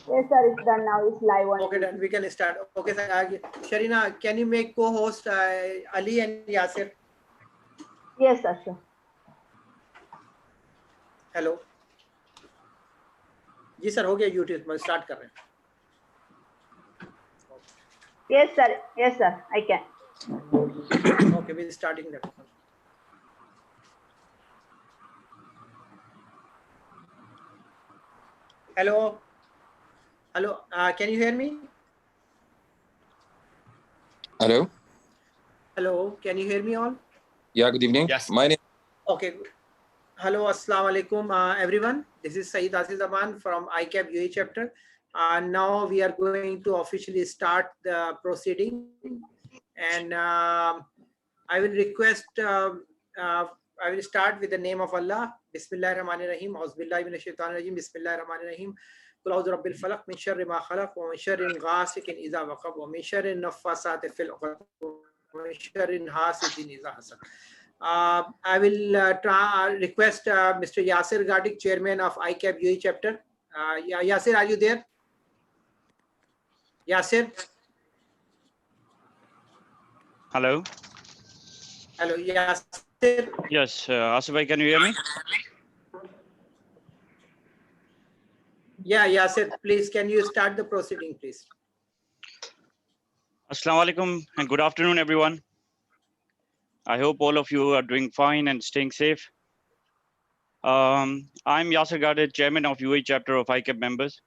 Yes, sir, it's done now. It's live on. Okay, then we can start. Okay, sir. Sharina, can you make co-host Ali and Yasir? Yes, sir, sure. Hello जी sir, हो गया YouTube में start कर रहे हैं. Yes, sir. Yes, sir. I can. Okay, we're starting that. Hello. Hello. Can you hear me? Hello. Hello. Can you hear me all? Yeah. Good evening. Yes. My name. Okay. Hello. Assalamu alaikum, everyone. This is Saeed Asif Zaman from ICAP UAE chapter. Now we are going to officially start the proceeding, and I will request. I will start with the name of Allah. Bismillahirrahmanirrahim. Auzubillahi minash shaitanir rajim. Bismillahirrahmanirrahim. Qul a'udhu birabbil falaq min sharri ma khalaq wa min sharri ghasiqin idha waqab wa min sharri naffasati fil 'uqad wa min sharri hasidin idha hasad. I will request Mr. Yasir Gadik, Chairman of ICAP UAE chapter. Yasir, are you there? Yasir? Hello. Hello, Yasir. Yes, Asif bhai, can you hear me? Yeah, Yasir, please, can you start the proceeding, please? Assalamu alaikum and good afternoon, everyone. I hope all of you are doing fine and staying safe. I'm Yasir Gadet, Chairman of UAE chapter of ICAP members.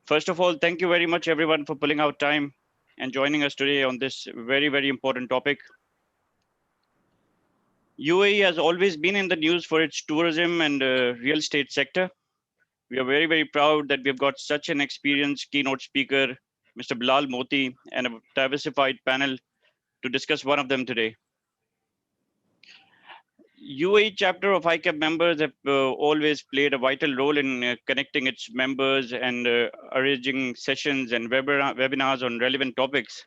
First of all, thank you very much, everyone, for pulling out time and joining us today on this very, very important topic. UAE has always been in the news for its tourism and real estate sector. We are very, very proud that we've got such an experienced keynote speaker, Mr. Bilal Moti, and a diversified panel to discuss one of them today. UAE chapter of ICAP members have always played a vital role in connecting its members and arranging sessions and webinars on relevant topics.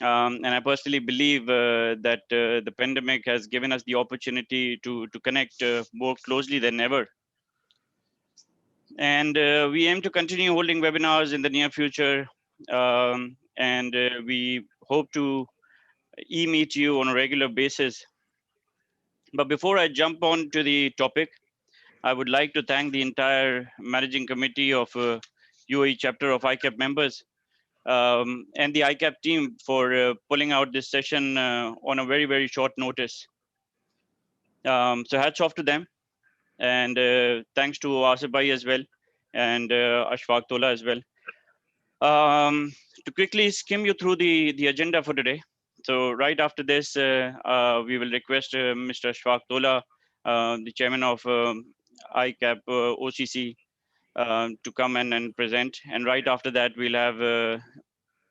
And I personally believe that the pandemic has given us the opportunity to connect more closely than ever. And we aim to continue holding webinars in the near future. And we hope to e-meet you on a regular basis. But before I jump on to the topic, I would like to thank the entire managing committee of UAE chapter of ICAP members and the ICAP team for pulling out this session on a very, very short notice. So hats off to them. And thanks to Asif bhai as well and Ashfaq Tola as well. To quickly skim you through the agenda for today. So right after this, we will request Mr. Ashfaq Tola, the chairman of ICAP OCC, to come and present. And right after that, we'll have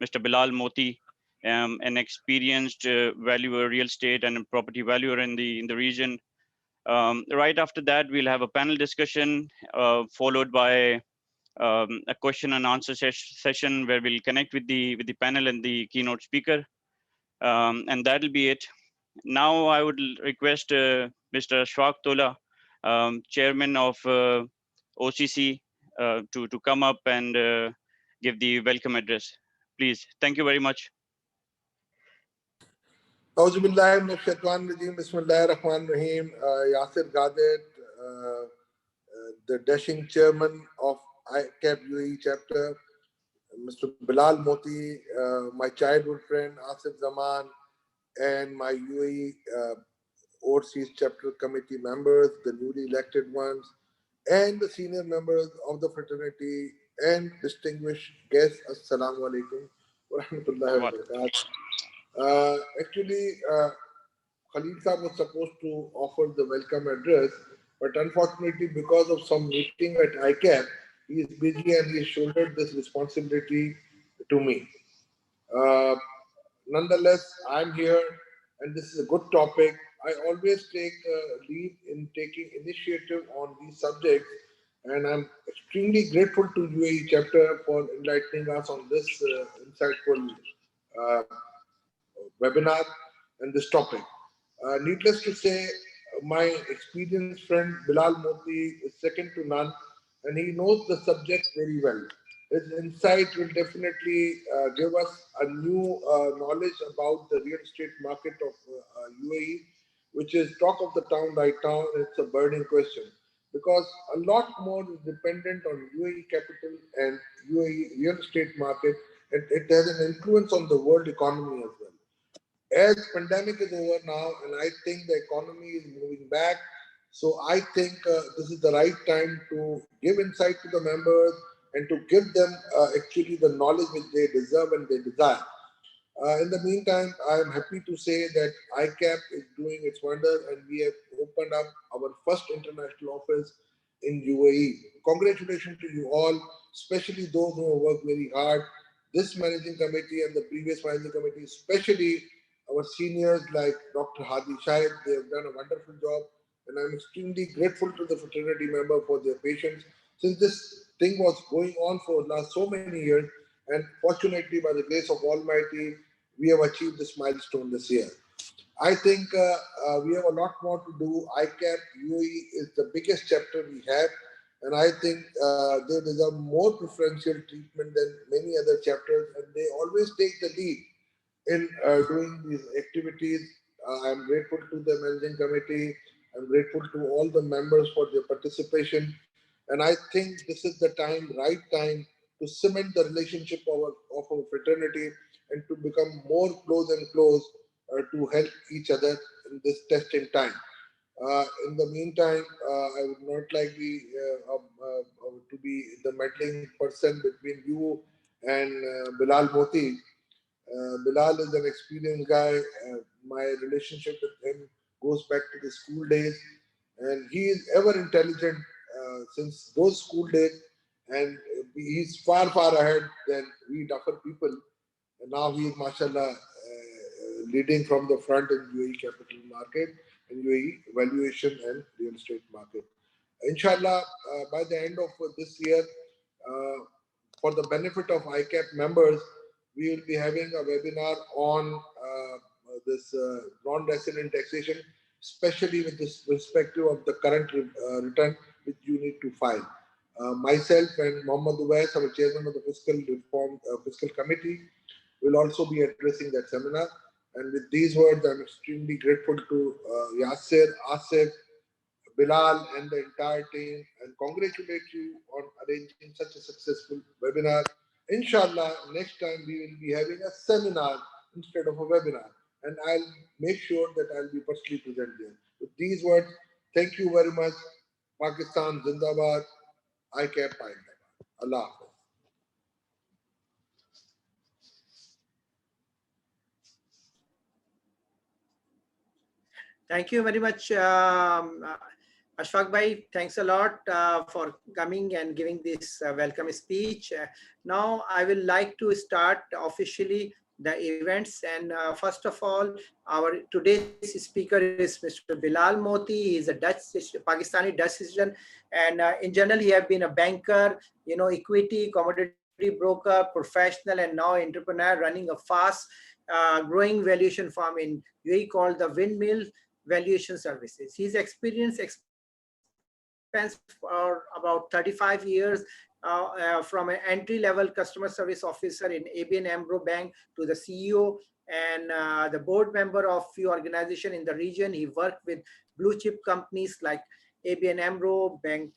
Mr. Bilal Moti, an experienced valuer, real estate and property valuer in the region. Right after that, we'll have a panel discussion followed by a question and answer session where we'll connect with the panel and the keynote speaker, and that'll be it. Now I would request Mr. Ashfaq Tola, chairman of OCC, to come up and give the welcome address. Please, thank you very much. Auzubillahi minash shaitanir rajim. Bismillahirrahmanirrahim. Yasir Gadet, the dashing chairman of ICAP UAE chapter, Mr. Bilal Moti, my childhood friend Asif Zaman, and my UAE overseas chapter committee members, the newly elected ones, and the senior members of the fraternity and distinguished guests. Assalamu alaikum wa rahmatullahi wa barakatuh. Actually, Khalid Saab was supposed to offer the welcome address, but unfortunately, because of some meeting at ICAP, he is busy and he shouldered this responsibility to me. Nonetheless, I'm here, and this is a good topic. I always take lead in taking initiative on these subjects, and I'm extremely grateful to UAE chapter for enlightening us on this insightful webinar and this topic. Needless to say, my experienced friend Bilal Moti is second to none, and he knows the subject very well. His insight will definitely give us a new knowledge about the real estate market of UAE, which is talk of the town right now. It's a burning question because a lot more is dependent on UAE capital and UAE real estate market. It has an influence on the world economy as well. As pandemic is over now, and I think the economy is moving back, so I think this is the right time to give insight to the members and to give them actually the knowledge which they deserve and they desire. In the meantime, I am happy to say that ICAP is doing its wonders, and we have opened up our first international office in UAE. Congratulations to you all, especially those who have worked very hard. This managing committee and the previous managing committee, especially our seniors like Dr. Hadi Shahid, they have done a wonderful job, and I'm extremely grateful to the fraternity member for their patience. Since this thing was going on for last so many years, and fortunately, by the grace of Almighty, we have achieved this milestone this year. I think we have a lot more to do. ICAP UAE is the biggest chapter we have, and I think they deserve more preferential treatment than many other chapters, and they always take the lead in doing these activities. I'm grateful to the managing committee. I'm grateful to all the members for their participation. And I think this is the time, right time, to cement the relationship of our fraternity and to become more close and close to help each other in this testing time. In the meantime, I would not like to be the meddling person between you and Bilal Moti. Bilal is an experienced guy. My relationship with him goes back to the school days, and he is ever intelligent since those school days, and he's far, far ahead than we Duffer people. And now he is, mashallah, leading from the front in UAE capital market and UAE valuation and real estate market. Inshallah, by the end of this year, for the benefit of ICAP members, we will be having a webinar on this non-resident taxation, especially with this perspective of the current return which you need to file. Myself and Mohammad Uwais, our chairman of the fiscal committee, will also be addressing that seminar. And with these words, I'm extremely grateful to Yasser, Asif, Bilal, and the entire team, and congratulate you on arranging such a successful webinar. Inshallah, next time we will be having a seminar instead of a webinar, and I'll make sure that I'll be personally present there. With these words, thank you very much. Pakistan Zindabad, ICAP Hyderabad. Allah Hafiz. Thank you very much, Ashfaq Bhai. Thanks a lot for coming and giving this welcome speech. Now I will like to start officially the events, and first of all, our today's speaker is Mr. Bilal Moti. He is a Pakistani Dutch citizen, and in general he have been a banker, equity, commodity broker, professional, and now entrepreneur running a fast growing valuation firm in UAE called the Windmill Valuation Services. His experience spans for about 35 years from an entry-level customer service officer in ABN AMRO Bank to the CEO and the board member of few organizations in the region. He worked with blue chip companies like ABN AMRO, Bank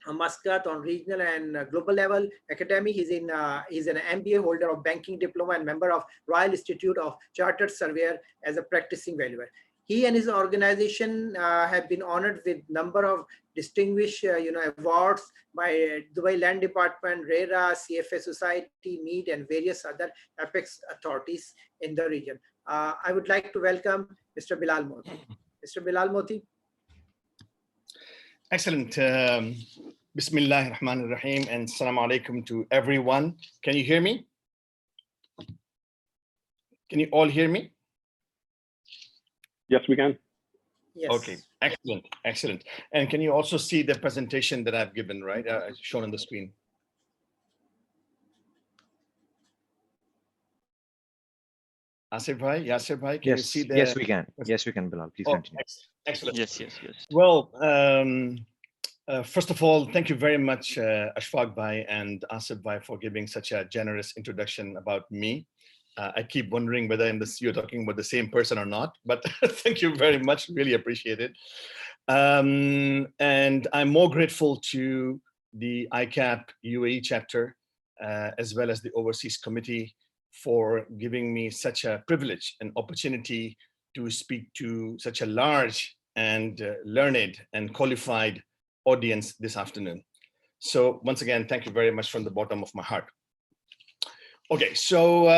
Muscat on regional and global level. Academic, he's an MBA holder of banking diploma and member of Royal Institute of Chartered Surveyor as a practicing valuer. He and his organization have been honored with number of distinguished awards by Dubai Land Department, RERA, CFA Society, MEET, and various other apex authorities in the region. I would like to welcome Mr. Bilal Moti. Mr. Bilal Moti. Excellent. Bismillah ar-Rahman ar-Rahim, and Assalamu alaikum to everyone. Can you hear me? Can you all hear me? Yes, we can. Yes. Okay, excellent, excellent. And can you also see the presentation that I've given, right? Shown on the screen. Asif bhai, Yasser bhai, can you see the? Yes, we can. Yes, we can, Bilal. Please continue. Excellent. Yes. Well, First of all, thank you very much, Ashfaq Bhai and Asif Bhai, for giving such a generous introduction about me. I keep wondering whether you're talking about the same person or not, but thank you very much, really appreciate it. And I'm more grateful to the ICAP UAE chapter, as well as the Overseas Committee, for giving me such a privilege and opportunity to speak to such a large and learned and qualified audience this afternoon. So once again, thank you very much from the bottom of my heart. Okay, so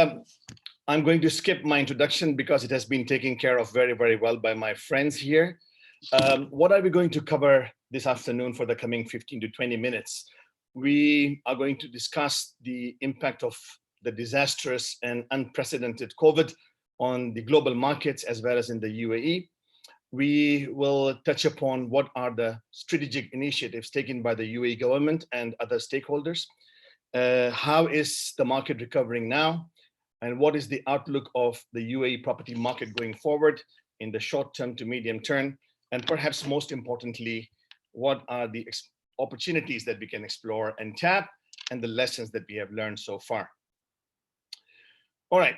I'm going to skip my introduction because it has been taken care of very, very well by my friends here. What are we going to cover this afternoon for the coming 15 to 20 minutes? We are going to discuss the impact of the disastrous and unprecedented COVID on the global markets as well as in the UAE. We will touch upon what are the strategic initiatives taken by the UAE government and other stakeholders. How is the market recovering now? And what is the outlook of the UAE property market going forward in the short term to medium term? And perhaps most importantly, what are the opportunities that we can explore and tap, and the lessons that we have learned so far? All right,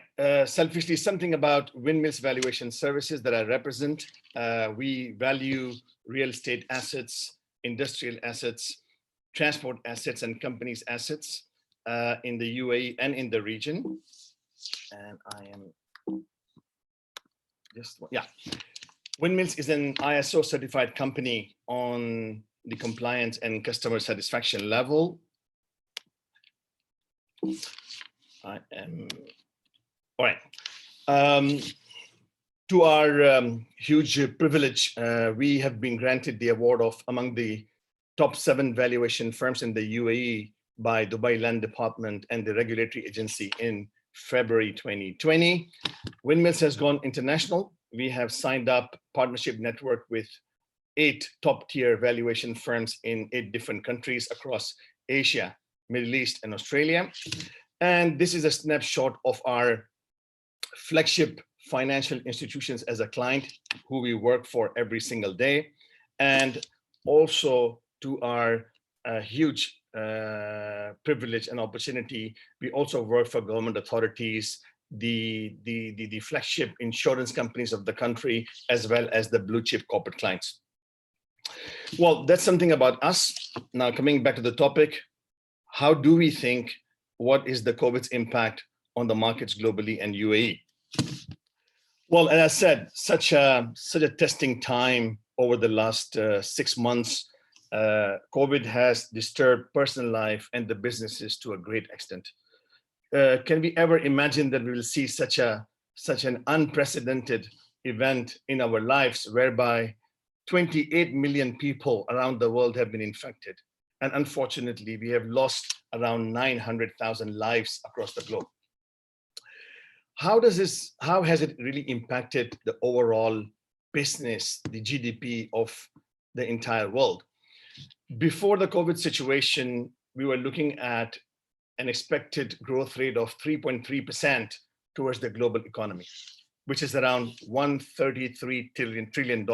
selfishly, something about Windmills Valuation Services that I represent. We value real estate assets, industrial assets, transport assets, and companies' assets in the UAE and in the region. And I am just, yeah. Windmills is an ISO certified company on the compliance and customer satisfaction level. I am, all right. To our huge privilege, we have been granted the award of among the top 7 valuation firms in the UAE by Dubai Land Department and the regulatory agency in February 2020. Windmills has gone international. We have signed up partnership network with 8 top-tier valuation firms in 8 different countries across Asia, Middle East, and Australia. And this is a snapshot of our flagship financial institutions as a client who we work for every single day, and also to our huge privilege and opportunity, we also work for government authorities, the flagship insurance companies of the country, as well as the blue chip corporate clients. Well, that's something about us. Now, coming back to the topic, how do we think, what is the COVID's impact on the markets globally and UAE? Well, as I said, such a testing time over the last 6 months. COVID has disturbed personal life and the businesses to a great extent. Can we ever imagine that we will see such an unprecedented event in our lives, whereby 28 million people around the world have been infected? And unfortunately, we have lost around 900,000 lives across the globe. How has it really impacted the overall business, the GDP of the entire world? Before the COVID situation, we were looking at an expected growth rate of 3.3% towards the global economy, which is around $133 trillion.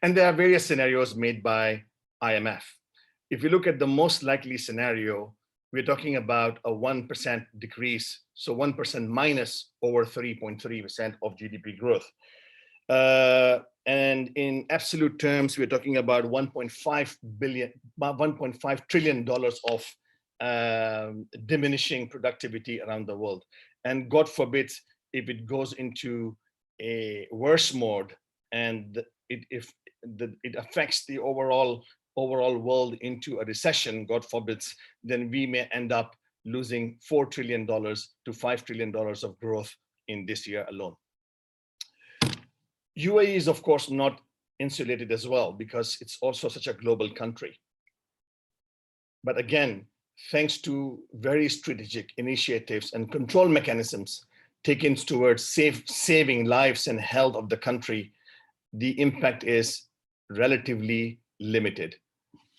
And there are various scenarios made by IMF. If you look at the most likely scenario, we're talking about a 1% decrease, so 1% minus over 3.3% of GDP growth. And in absolute terms, we're talking about $1.5 trillion of diminishing productivity around the world. And God forbid, if it goes into a worse mode and it affects the overall world into a recession, God forbid, then we may end up losing $4 trillion to $5 trillion of growth in this year alone. UAE is, of course, not insulated as well, because it's also such a global country. But again, thanks to very strategic initiatives and control mechanisms taken towards saving lives and health of the country, the impact is relatively limited.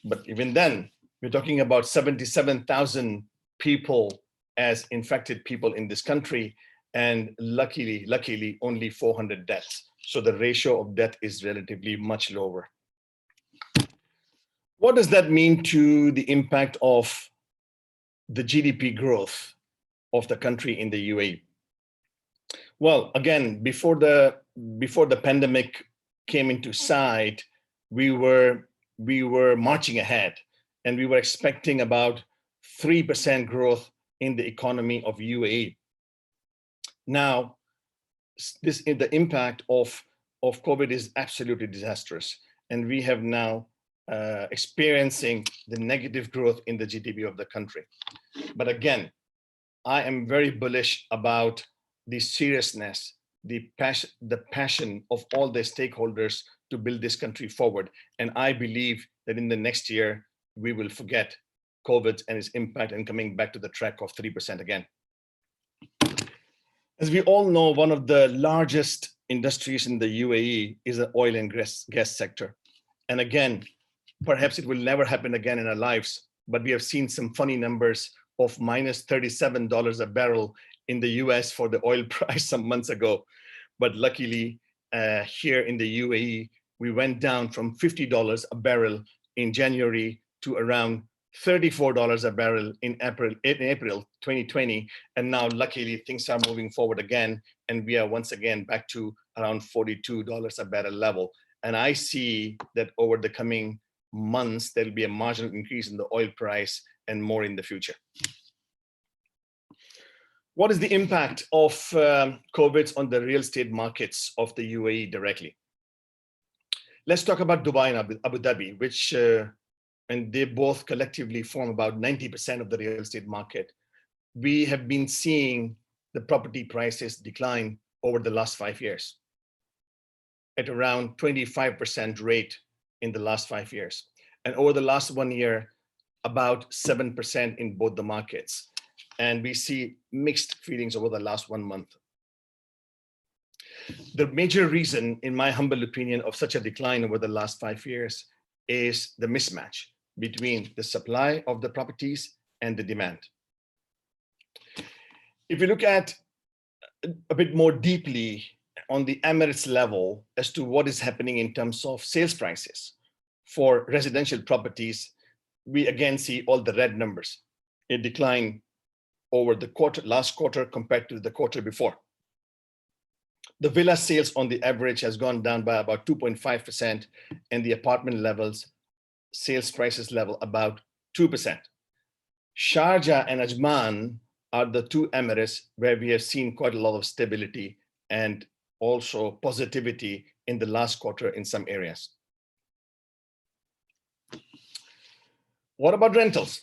But even then, we're talking about 77,000 people as infected people in this country, and luckily only 400 deaths. So the ratio of death is relatively much lower. What does that mean to the impact of the GDP growth of the country in the UAE? Well, again, before the pandemic came into sight, we were marching ahead, and we were expecting about 3% growth in the economy of UAE. Now, the impact of COVID is absolutely disastrous, and we have now experiencing the negative growth in the GDP of the country. But again, I am very bullish about the seriousness, the passion of all the stakeholders to build this country forward. And I believe that in the next year, we will forget COVID and its impact and coming back to the track of 3% again. As we all know, one of the largest industries in the UAE is the oil and gas sector. And again, perhaps it will never happen again in our lives, but we have seen some funny numbers of minus $37 a barrel in the US for the oil price some months ago. But luckily, here in the UAE, we went down from $50 a barrel in January to around $34 a barrel in April 2020. And now luckily things are moving forward again, and we are once again back to around $42 a barrel level. And I see that over the coming months, there'll be a marginal increase in the oil price and more in the future. What is the impact of COVID on the real estate markets of the UAE directly? Let's talk about Dubai and Abu Dhabi, which, and they both collectively form about 90% of the real estate market. We have been seeing the property prices decline over the last 5 years at around 25% rate in the last 5 years. And over the last 1 year, about 7% in both the markets. And we see mixed feelings over the last 1 month. The major reason, in my humble opinion, of such a decline over the last 5 years is the mismatch between the supply of the properties and the demand. If you look at a bit more deeply on the Emirates level as to what is happening in terms of sales prices for residential properties, we again see all the red numbers. It declined over the last quarter compared to the quarter before. The villa sales on the average has gone down by about 2.5%, and the apartment levels, sales prices level about 2%. Sharjah and Ajman are the two Emirates where we have seen quite a lot of stability and also positivity in the last quarter in some areas. What about rentals?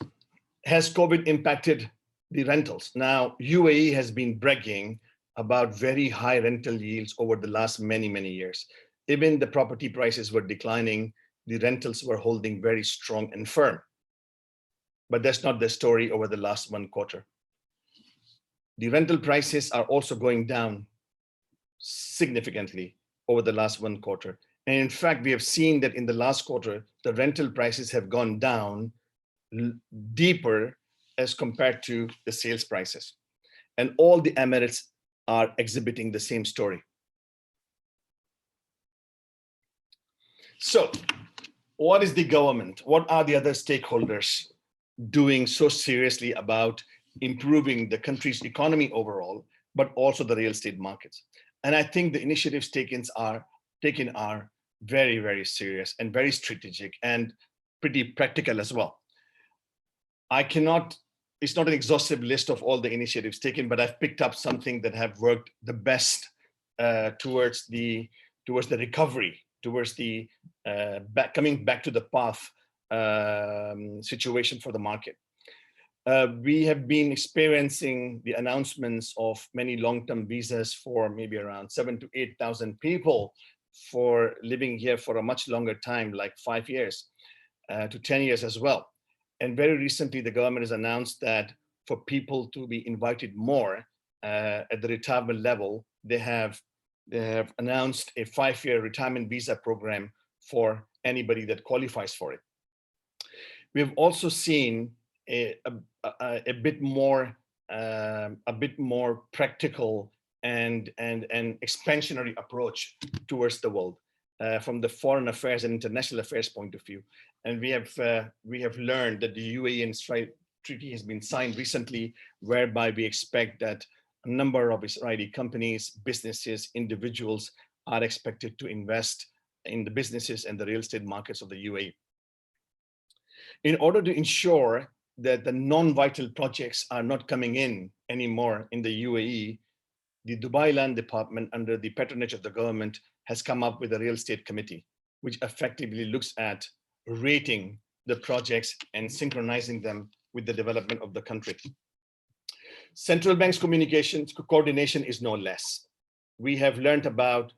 Has COVID impacted the rentals? Now, UAE has been bragging about very high rental yields over the last many, many years. Even the property prices were declining, the rentals were holding very strong and firm. But that's not the story over the last 1 quarter. The rental prices are also going down significantly over the last 1 quarter. And in fact, we have seen that in the last quarter, the rental prices have gone down deeper as compared to the sales prices. And all the Emirates are exhibiting the same story. So what is the government? What are the other stakeholders doing so seriously about improving the country's economy overall, but also the real estate markets? And I think the initiatives taken are very, very serious and very strategic and pretty practical as well. It's not an exhaustive list of all the initiatives taken, but I've picked up something that have worked the best towards the recovery, towards the coming back to the path situation for the market. We have been experiencing the announcements of many long-term visas for maybe around 7,000 to 8,000 people for living here for a much longer time, like 5 years to 10 years as well. And very recently, the government has announced that for people to be invited more at the retirement level, they have announced a 5-year retirement visa program for anybody that qualifies for it. We have also seen a bit more practical and expansionary approach towards the world from the foreign affairs and international affairs point of view. and we have learned that the UAE and Israel treaty has been signed recently, whereby we expect that a number of Israeli companies, businesses, individuals are expected to invest in the businesses and the real estate markets of the UAE. In order to ensure that the non-vital projects are not coming in anymore in the UAE, the Dubai Land Department, under the patronage of the government, has come up with a real estate committee, which effectively looks at rating the projects and synchronizing them with the development of the country. Central bank's communications coordination is no less. We have learned about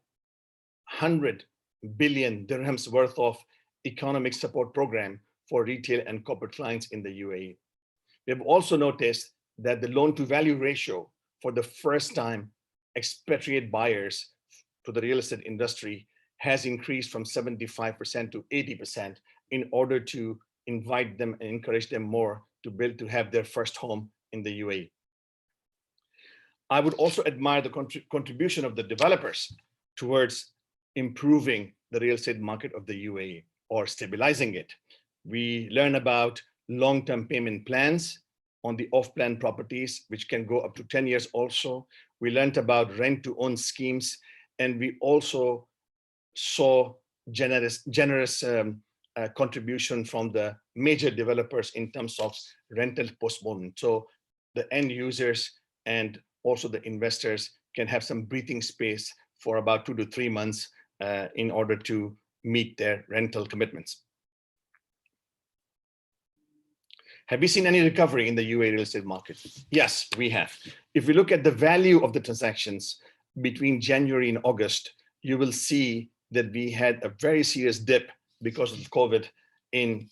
100 billion dirhams worth of economic support program for retail and corporate clients in the UAE. We have also noticed that the loan to value ratio for the first time expatriate buyers to the real estate industry has increased from 75% to 80% in order to invite them and encourage them more to have their first home in the UAE. I would also admire the contribution of the developers towards improving the real estate market of the UAE or stabilizing it. We learn about long-term payment plans on the off-plan properties, which can go up to 10 years also. We learned about rent-to-own schemes, and we also saw generous contribution from the major developers in terms of rental postponement. So the end users and also the investors can have some breathing space for about 2 to 3 months in order to meet their rental commitments. Have we seen any recovery in the UAE real estate market? Yes, we have. If we look at the value of the transactions between January and August, you will see that we had a very serious dip because of COVID in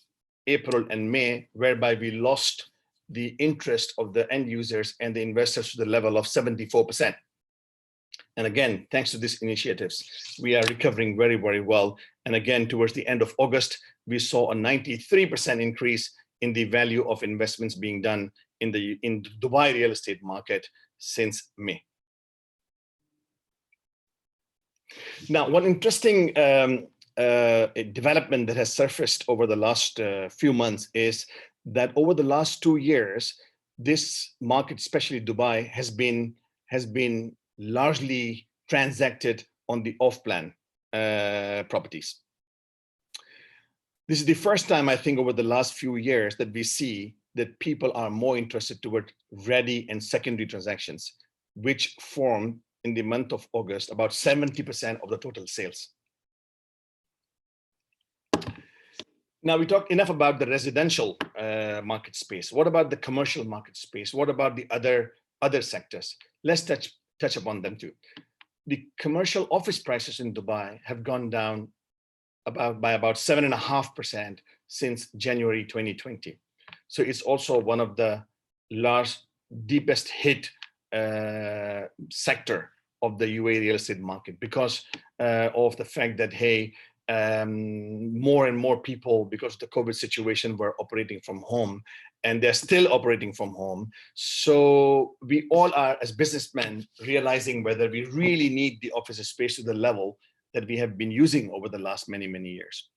April and May, whereby we lost the interest of the end users and the investors to the level of 74%. And again, thanks to these initiatives, we are recovering very, very well. And again, towards the end of August, we saw a 93% increase in the value of investments being done in the Dubai real estate market since May. Now, one interesting development that has surfaced over the last few months is that over the last 2 years, this market, especially Dubai, has been largely transacted on the off-plan properties. This is the first time, I think, over the last few years that we see that people are more interested toward ready and secondary transactions, which form in the month of August about 70% of the total sales. Now we talked enough about the residential market space. What about the commercial market space? What about the other sectors? Let's touch upon them too. The commercial office prices in Dubai have gone down by about 7.5% since January 2020. So it's also one of the deepest hit sector of the UAE real estate market because of the fact that, hey, more and more people, because of the COVID situation, were operating from home, and they're still operating from home. So we all are, as businessmen, realizing whether we really need the office space to the level that we have been using over the last many, many years.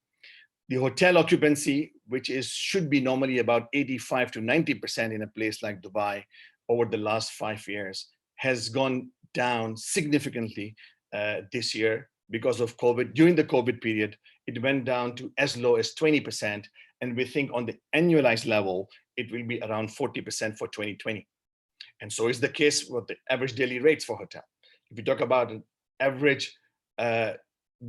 The hotel occupancy, which should be normally about 85 to 90% in a place like Dubai, over the last 5 years, has gone down significantly this year because of COVID. During the COVID period, it went down to as low as 20. And we think on the annualized level, it will be around 40% for 2020. And so is the case with the average daily rates for hotel. If you talk about an average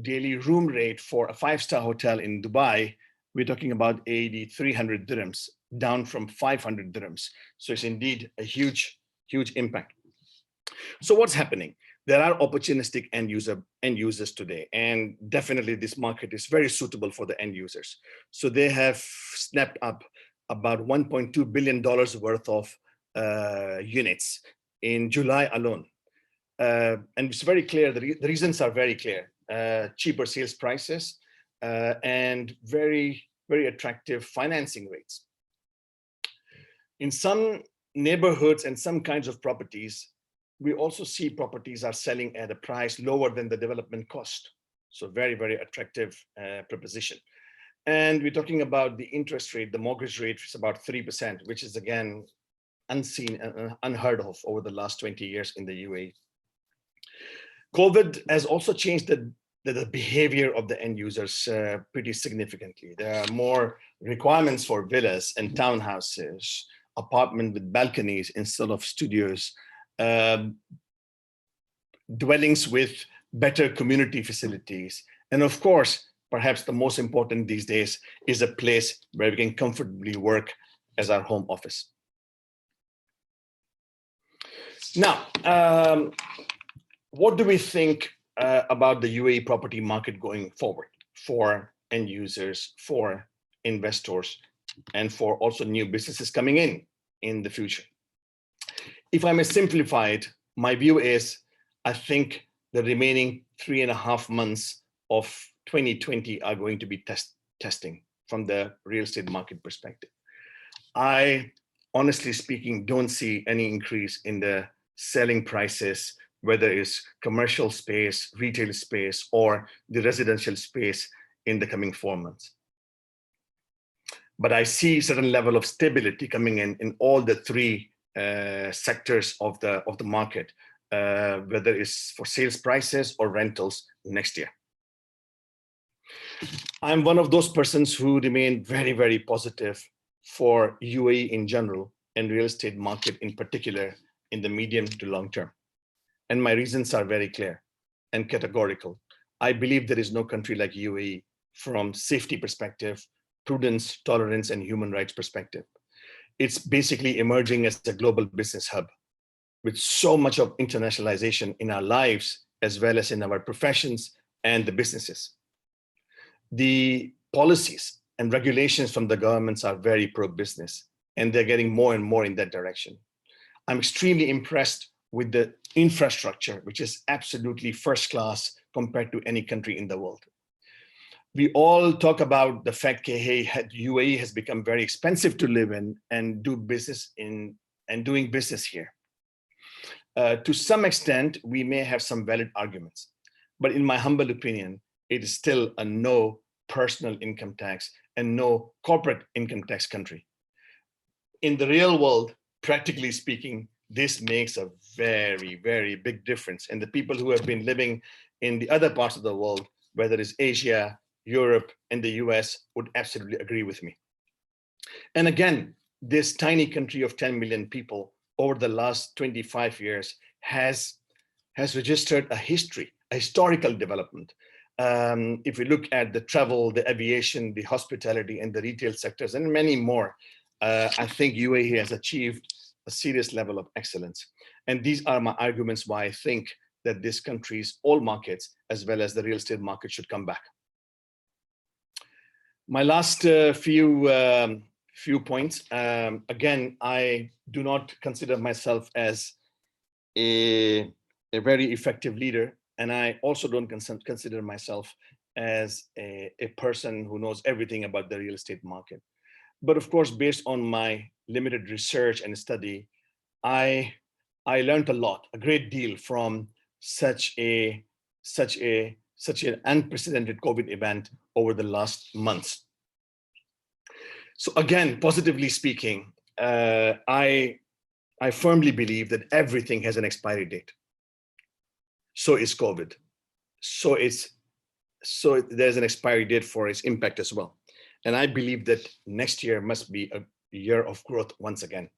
daily room rate for a 5-star hotel in Dubai, we're talking about 300 dirhams, down from 500 dirhams. So it's indeed a huge, huge impact. So what's happening? There are opportunistic end users today, and definitely this market is very suitable for the end users. So they have snapped up about $1.2 billion worth of units in July alone. And it's very clear, the reasons are very clear. Cheaper sales prices and very, very attractive financing rates. In some neighborhoods and some kinds of properties, we also see properties are selling at a price lower than the development cost. So very, very attractive proposition. And we're talking about the interest rate, the mortgage rate is about 3%, which is again unseen and unheard of over the last 20 years in the UAE. COVID has also changed the behavior of the end users pretty significantly. There are more requirements for villas and townhouses, apartments with balconies instead of studios, dwellings with better community facilities. And of course, perhaps the most important these days is a place where we can comfortably work as our home office. Now, what do we think about the UAE property market going forward for end users, for investors, and for also new businesses coming in the future? If I may simplify it, my view is I think the remaining 3.5 months of 2020 are going to be testing from the real estate market perspective. I, honestly speaking, don't see any increase in the selling prices, whether it's commercial space, retail space, or the residential space in the coming 4 months. But I see a certain level of stability coming in all the three sectors of the market, whether it's for sales prices or rentals next year. I'm one of those persons who remain very, very positive for UAE in general and real estate market in particular in the medium to long term. And my reasons are very clear and categorical. I believe there is no country like UAE from safety perspective, prudence, tolerance, and human rights perspective. It's basically emerging as a global business hub with so much of internationalization in our lives, as well as in our professions and the businesses. The policies and regulations from the governments are very pro-business, and they're getting more and more in that direction. I'm extremely impressed with the infrastructure, which is absolutely first class compared to any country in the world. We all talk about the fact that hey, UAE has become very expensive to live in and do business in, and doing business here. To some extent, we may have some valid arguments, but in my humble opinion, it is still a no personal income tax and no corporate income tax country. In the real world, practically speaking, this makes a very, very big difference. And the people who have been living in the other parts of the world, whether it's Asia, Europe, and the US, would absolutely agree with me. And again, this tiny country of 10 million people over the last 25 years has registered a historical development. If we look at the travel, the aviation, the hospitality, and the retail sectors, and many more, I think UAE has achieved a serious level of excellence. And these are my arguments why I think that this country's all markets, as well as the real estate market, should come back. My last few points. Again, I do not consider myself as a very effective leader, and I also don't consider myself as a person who knows everything about the real estate market. But of course, based on my limited research and study, I learned a lot, a great deal from such an unprecedented COVID event over the last months. So again, positively speaking, I firmly believe that everything has an expiry date. So is COVID. So there's an expiry date for its impact as well. And I believe that next year must be a year of growth once again.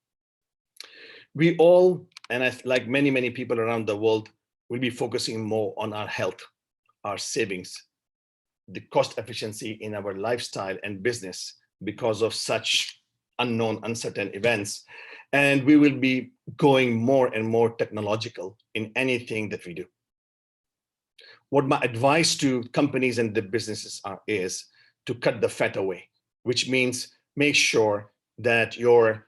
We all, and like many, many people around the world, will be focusing more on our health, our savings, the cost efficiency in our lifestyle and business because of such unknown, uncertain events. And we will be going more and more technological in anything that we do. What my advice to companies and the businesses is to cut the fat away, which means make sure that your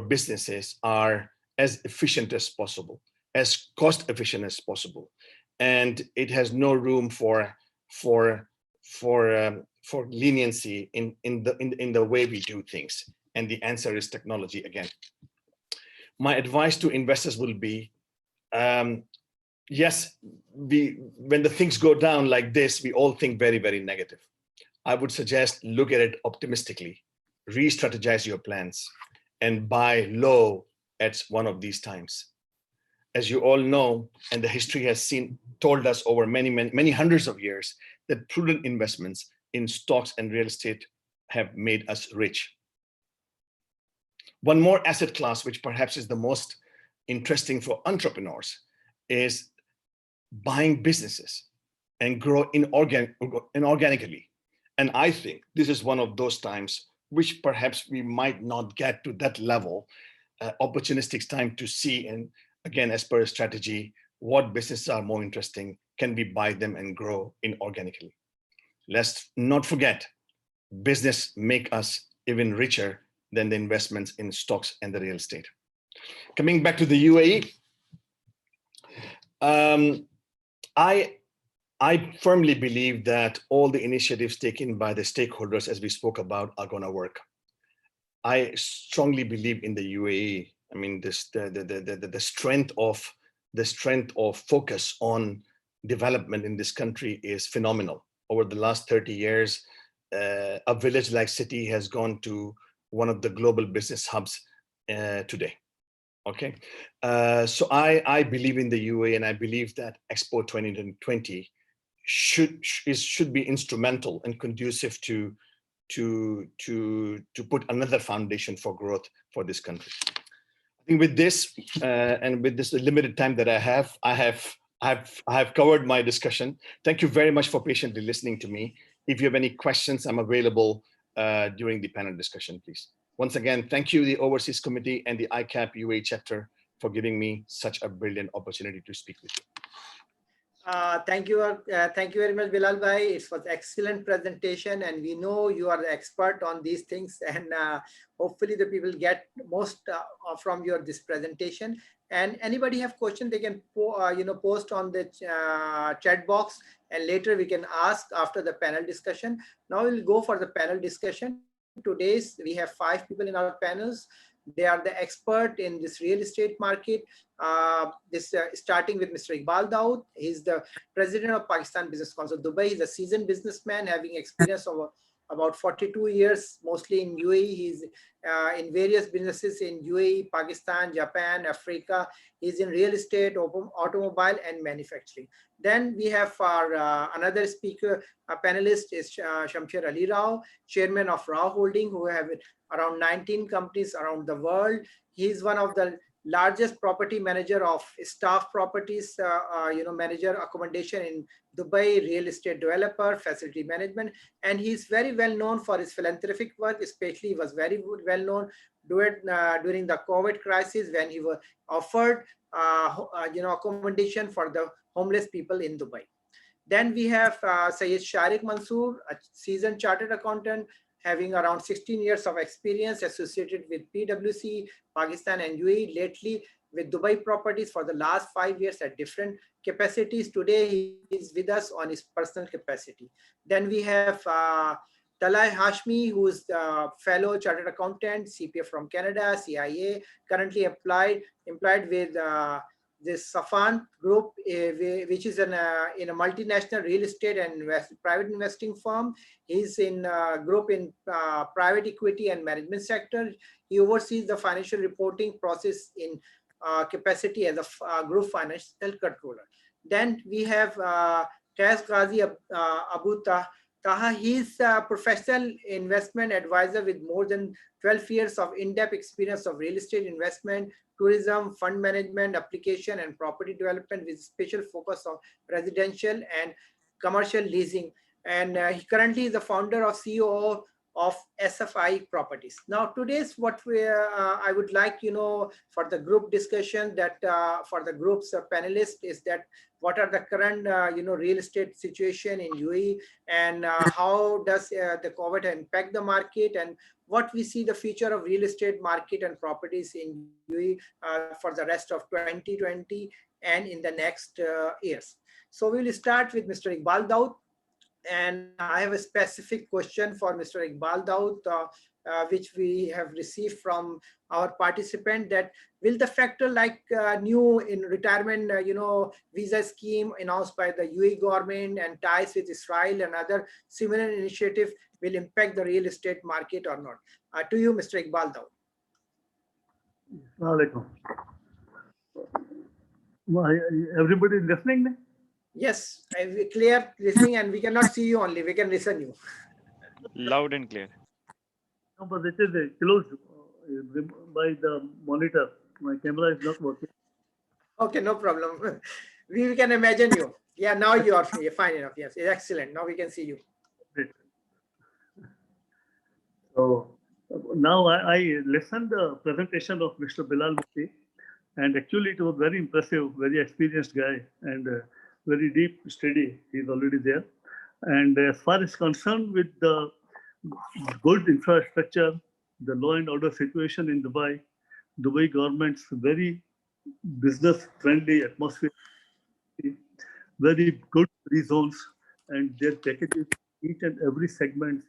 businesses are as efficient as possible, as cost efficient as possible, and it has no room for leniency in the way we do things. And the answer is technology again. My advice to investors will be, yes, when the things go down like this, we all think very, very negative. I would suggest look at it optimistically, re-strategize your plans, and buy low at one of these times. As you all know, and the history has told us over many hundreds of years, that prudent investments in stocks and real estate have made us rich. One more asset class, which perhaps is the most interesting for entrepreneurs, is buying businesses and grow inorganically. And I think this is one of those times which perhaps we might not get to that level, opportunistic time to see, and again, as per a strategy, what businesses are more interesting, can we buy them and grow inorganically? Let's not forget, business make us even richer than the investments in stocks and the real estate. Coming back to the UAE, I firmly believe that all the initiatives taken by the stakeholders, as we spoke about, are going to work. I strongly believe in the UAE. I mean, the strength of focus on development in this country is phenomenal. Over the last 30 years, a village-like city has gone to one of the global business hubs today. Okay, so I believe in the UAE, and I believe that Expo 2020 should be instrumental and conducive to put another foundation for growth for this country. I think with this and with this limited time that I have covered my discussion. Thank you very much for patiently listening to me. If you have any questions, I'm available during the panel discussion, please. Once again, thank you, the Overseas Committee and the ICAP UAE chapter, for giving me such a brilliant opportunity to speak with you. Thank you very much, Bilal bhai. It was excellent presentation, and we know you are the expert on these things, and hopefully the people get most from this presentation. And anybody have question, they can post on the chat box, and later we can ask after the panel discussion. Now we'll go for the panel discussion. Today's we have 5 people in our panels. They are the expert in this real estate market. Starting with Mr. Iqbal Daud. He's the president of Pakistan Business Council Dubai. He's a seasoned businessman having experience of about 42 years, mostly in UAE. He's in various businesses in UAE, Pakistan, Japan, Africa. He's in real estate, automobile, and manufacturing. Then we have our another speaker, a panelist is Shamsher Ali Rao, chairman of Rao Holding, who have around 19 companies around the world. He's one of the largest property manager of staff properties, manager accommodation in Dubai, real estate developer, facility management, and he's very well known for his philanthropic work. Especially, he was very well known during the COVID crisis when he was offered, accommodation for the homeless people in Dubai. Then we have Syed Sharik Mansoor, a seasoned chartered accountant, having around 16 years of experience associated with PwC, Pakistan and UAE, lately with Dubai properties for the last 5 years at different capacities. Today, he is with us on his personal capacity. Then we have Talai Hashmi, who is the fellow chartered accountant, CPA from Canada, CIA, currently employed with this Safan Group, which is in a multinational real estate and private investing firm. He's in group in private equity and management sector. He oversees the financial reporting process in capacity as a group financial controller. Then we have Qais Ghazi Abu Taha. He's a professional investment advisor with more than 12 years of in-depth experience of real estate investment, tourism, fund management, application, and property development with special focus on residential and commercial leasing. And he currently is the founder of CEO of SFI Properties. Now, today's what I would like, for the group discussion, that for the group's panelists, is that what are the current, real estate situation in UAE, and how does the COVID impact the market, and what we see the future of real estate market and properties in UAE for the rest of 2020 and in the next years. So we will start with Mr. Iqbal Daud. And I have a specific question for Mr. Iqbal Daud, which we have received from our participant, that will the factor like new in retirement, visa scheme announced by the UAE government and ties with Israel and other similar initiative will impact the real estate market or not. To you, Mr. Iqbal Daud. Assalamualaikum. Everybody is listening? Ne? Yes, clear listening, and we cannot see you only, we can listen you. Loud and clear. No, but it is closed by the monitor. My camera is not working. Okay, no problem. We can imagine you. Yeah, now you are fine enough. Yes, excellent. Now we can see you. Great. So now I listened the presentation of Mr. Bilal Mufti, and actually it was very impressive, very experienced guy, and very deep study. He's already there. And as far as concerned with the good infrastructure, the law and order situation in Dubai government's very business-friendly atmosphere, very good free zones, and their packages, each and every segment,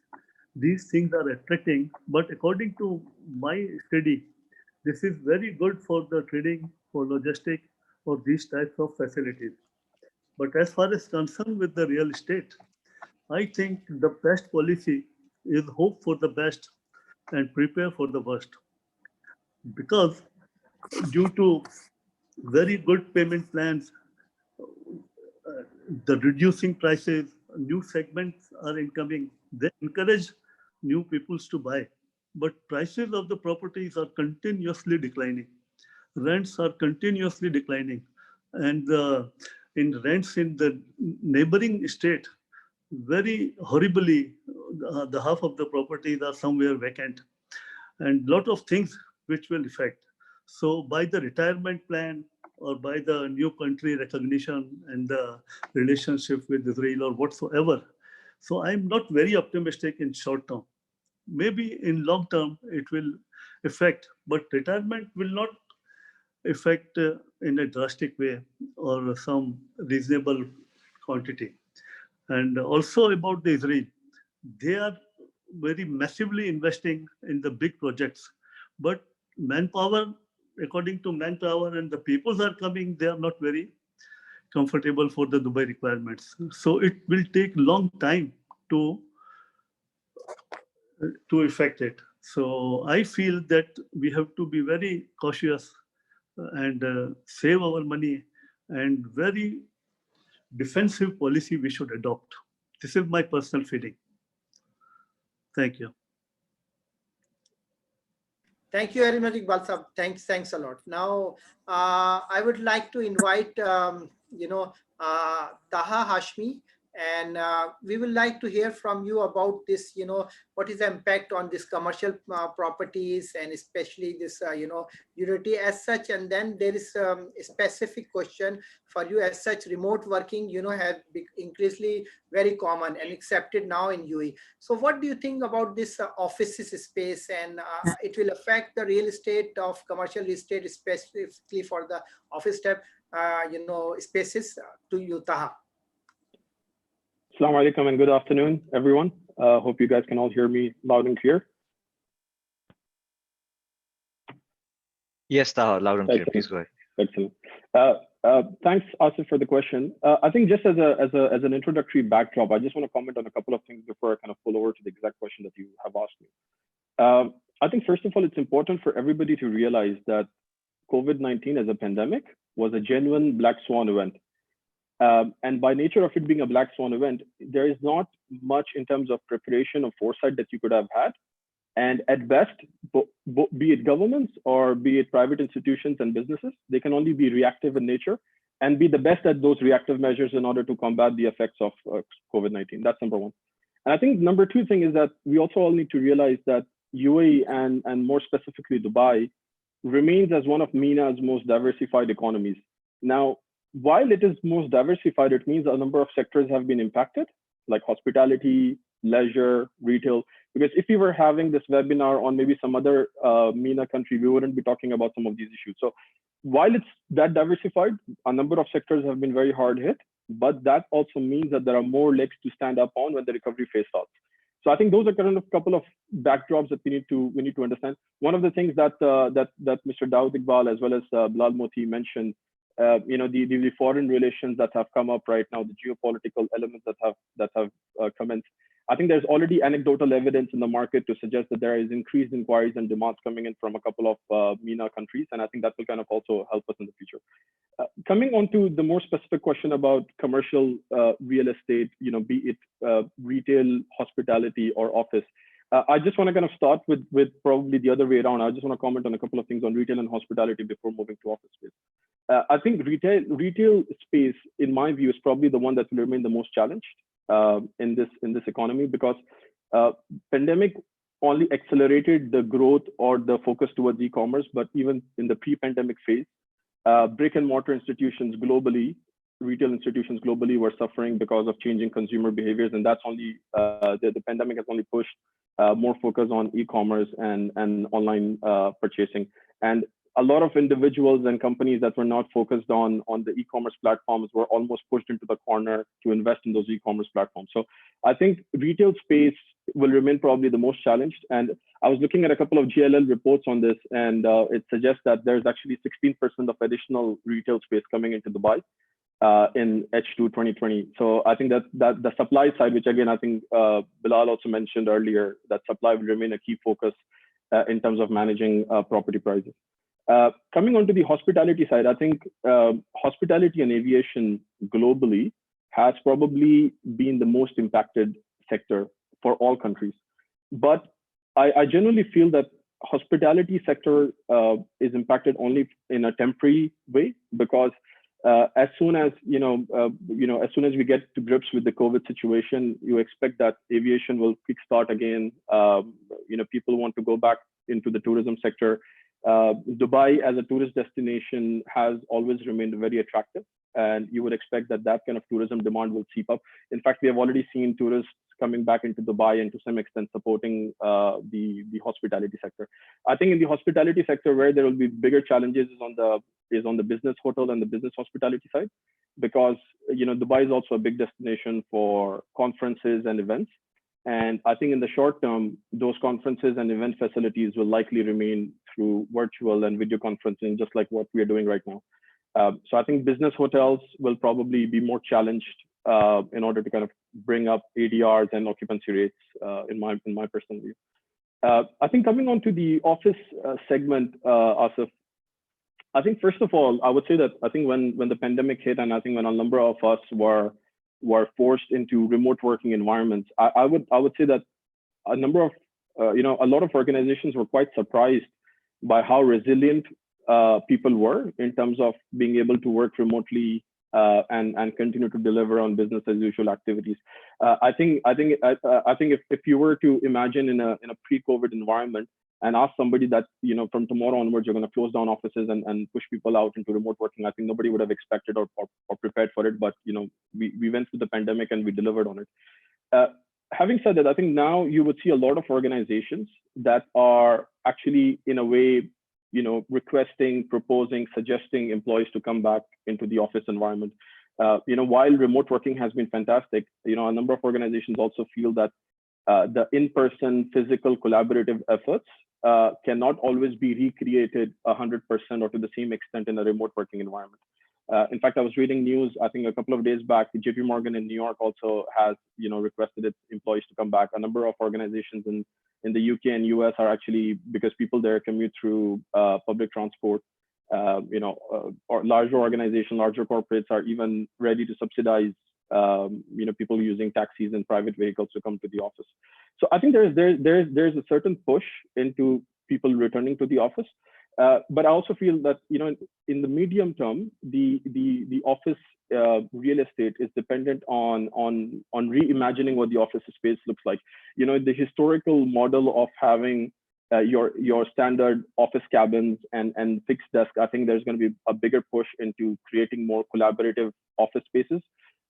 these things are attracting. But according to my study, this is very good for the trading, for logistics, for these types of facilities. But as far as concerned with the real estate, I think the best policy is hope for the best and prepare for the worst. Because due to very good payment plans, the reducing prices, new segments are incoming. They encourage new peoples to buy. But prices of the properties are continuously declining. Rents are continuously declining. And in rents in the neighboring state, very horribly, the half of the properties are somewhere vacant. And lot of things which will affect. So by the retirement plan or by the new country recognition and the relationship with Israel or whatsoever, so I'm not very optimistic in short term. Maybe in long term it will affect, but retirement will not affect in a drastic way or some reasonable quantity. And also about the Israel, they are very massively investing in the big projects, but manpower, according to manpower and the peoples are coming, they are not very comfortable for the Dubai requirements. So it will take long time to effect it. So I feel that we have to be very cautious and save our money, and very defensive policy we should adopt. This is my personal feeling. Thank you. Thank you very much, Iqbal Sahab. Thanks a lot. Now, I would like to invite, Taha Hashmi, and we would like to hear from you about this, what is the impact on this commercial properties, and especially this, Unity as such. And then there is a specific question for you as such. Remote working, have increasingly very common and accepted now in UAE. So what do you think about this offices space, and it will affect the real estate of commercial real estate, specifically for the office type, spaces? To you, Taha. Assalamu alaikum and good afternoon, everyone. Hope you guys can all hear me loud and clear. Yes, Taha, loud and clear. Please go ahead. Excellent. Thanks, Asif, for the question. I think just as an introductory backdrop, I just want to comment on a couple of things before I kind of pull over to the exact question that you have asked me. I think first of all, it's important for everybody to realize that COVID-19 as a pandemic was a genuine black swan event. And by nature of it being a black swan event, there is not much in terms of preparation or foresight that you could have had. And at best, be it governments or be it private institutions and businesses, they can only be reactive in nature and be the best at those reactive measures in order to combat the effects of COVID-19. That's number one. And I think number two thing is that we also all need to realize that UAE and more specifically Dubai remains as one of MENA's most diversified economies. Now, while it is most diversified, it means a number of sectors have been impacted, like hospitality, leisure, retail. Because if we were having this webinar on maybe some other MENA country, we wouldn't be talking about some of these issues. So while it's that diversified, a number of sectors have been very hard hit, but that also means that there are more legs to stand up on when the recovery phase starts. So I think those are kind of a couple of backdrops that we need to understand. One of the things that Mr. Dawood Iqbal as well as Bilal Moti mentioned, the foreign relations that have come up right now, the geopolitical elements that have commenced. I think there's already anecdotal evidence in the market to suggest that there is increased inquiries and demands coming in from a couple of MENA countries, and I think that will kind of also help us in the future. Coming on to the more specific question about commercial real estate, be it retail, hospitality, or office. I just want to kind of start with probably the other way around. I just want to comment on a couple of things on retail and hospitality before moving to office space. I think retail space, in my view, is probably the one that will remain the most challenged in this economy, because pandemic only accelerated the growth or the focus towards e-commerce. But even in the pre-pandemic phase, brick and mortar institutions globally, retail institutions globally, were suffering because of changing consumer behaviors, and that's only the pandemic has only pushed more focus on e-commerce and online purchasing. And a lot of individuals and companies that were not focused on the e-commerce platforms were almost pushed into the corner to invest in those e-commerce platforms. So I think retail space will remain probably the most challenged. And I was looking at a couple of GLL reports on this, and it suggests that there's actually 16% of additional retail space coming into Dubai in H2 2020. So I think that the supply side, which again, I think Bilal also mentioned earlier, that supply will remain a key focus in terms of managing property prices. Coming on to the hospitality side, I think hospitality and aviation globally has probably been the most impacted sector for all countries. But I generally feel that hospitality sector is impacted only in a temporary way, because as soon as as soon as we get to grips with the COVID situation, you expect that aviation will kickstart again. People want to go back into the tourism sector. Dubai as a tourist destination has always remained very attractive, and you would expect that kind of tourism demand will seep up. In fact, we have already seen tourists coming back into Dubai and to some extent supporting the hospitality sector. I think in the hospitality sector, where there will be bigger challenges is on the business hotel and the business hospitality side, because Dubai is also a big destination for conferences and events. And I think in the short term, those conferences and event facilities will likely remain through virtual and video conferencing, just like what we are doing right now. So I think business hotels will probably be more challenged in order to kind of bring up ADRs and occupancy rates, in my personal view. I think coming on to the office segment, Asif, I think first of all, I would say that I think when the pandemic hit, and I think when a number of us were forced into remote working environments, I would say that a number of a lot of organizations were quite surprised by how resilient people were in terms of being able to work remotely and continue to deliver on business as usual activities. I think if you were to imagine in a pre-COVID environment and ask somebody that from tomorrow onwards you're going to close down offices and push people out into remote working, I think nobody would have expected or prepared for it. But we went through the pandemic and we delivered on it. Having said that, I think now you would see a lot of organizations that are actually in a way requesting, proposing, suggesting employees to come back into the office environment. While remote working has been fantastic, a number of organizations also feel that the in-person physical collaborative efforts cannot always be recreated 100% or to the same extent in a remote working environment. In fact, I was reading news, I think a couple of days back, JP Morgan in New York also has requested its employees to come back. A number of organizations in the UK and US are actually, because people there commute through public transport, or larger organizations, larger corporates are even ready to subsidize people using taxis and private vehicles to come to the office. So I think there's a certain push into people returning to the office. But I also feel that in the medium term, the office real estate is dependent on reimagining what the office space looks like. The historical model of having your standard office cabins and fixed desk, I think there's going to be a bigger push into creating more collaborative office spaces,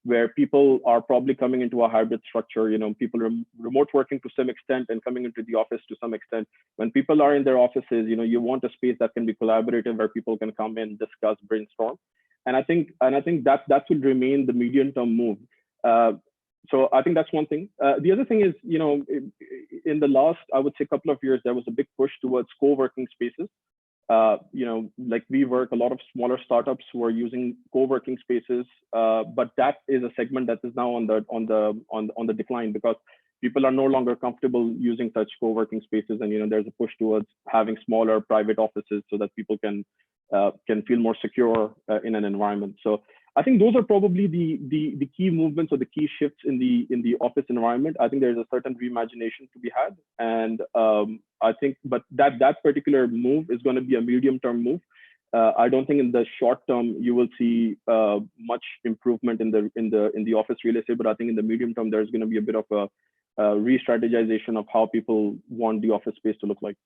where people are probably coming into a hybrid structure. People are remote working to some extent and coming into the office to some extent. When people are in their offices, you want a space that can be collaborative, where people can come in, discuss, brainstorm. And I think that will remain the medium-term move. So I think that's one thing. The other thing is, in the last, I would say, couple of years, there was a big push towards co-working spaces. Like WeWork, a lot of smaller startups were using co-working spaces, but that is a segment that is now on the decline, because people are no longer comfortable using such co-working spaces, and there's a push towards having smaller private offices so that people can feel more secure in an environment. So I think those are probably the key movements or the key shifts in the office environment. I think there's a certain reimagination to be had, and I think, but that particular move is going to be a medium-term move. I don't think in the short term you will see much improvement in the office real estate, but I think in the medium term there's going to be a bit of a re-strategization of how people want the office space to look like.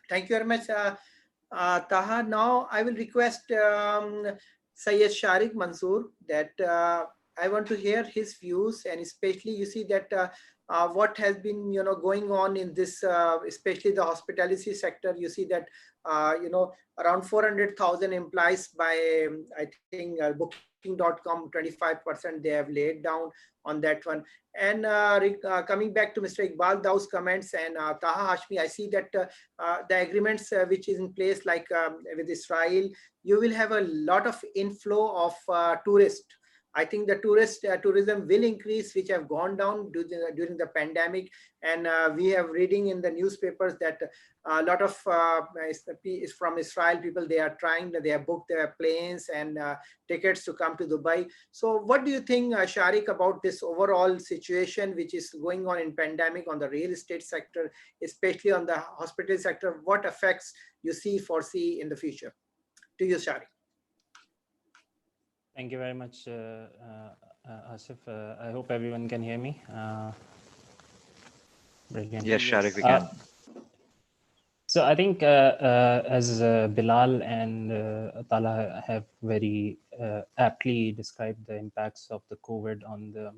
Thank you very much, Taha. Now I will request Syed Sharik Mansoor that I want to hear his views, and especially you see that what has been going on in this, especially the hospitality sector. You see that around 400,000 employees by I think Booking.com, 25% they have laid down on that one. And coming back to Mr. Iqbal Daoud's comments and Taha Hashmi, I see that the agreements which is in place, like with Israel, you will have a lot of inflow of tourists. I think the tourism will increase, which have gone down during the pandemic, and we have reading in the newspapers that a lot of from Israel people, they have booked their planes and tickets to come to Dubai. So what do you think, Sharik, about this overall situation which is going on in pandemic on the real estate sector, especially on the hospitality sector? What effects you foresee in the future? To you, Sharik. Thank you very much, Asif. I hope everyone can hear me. Brilliant. Yes, Sharik, we can. So I think as Bilal and Tala have very aptly described the impacts of the COVID on the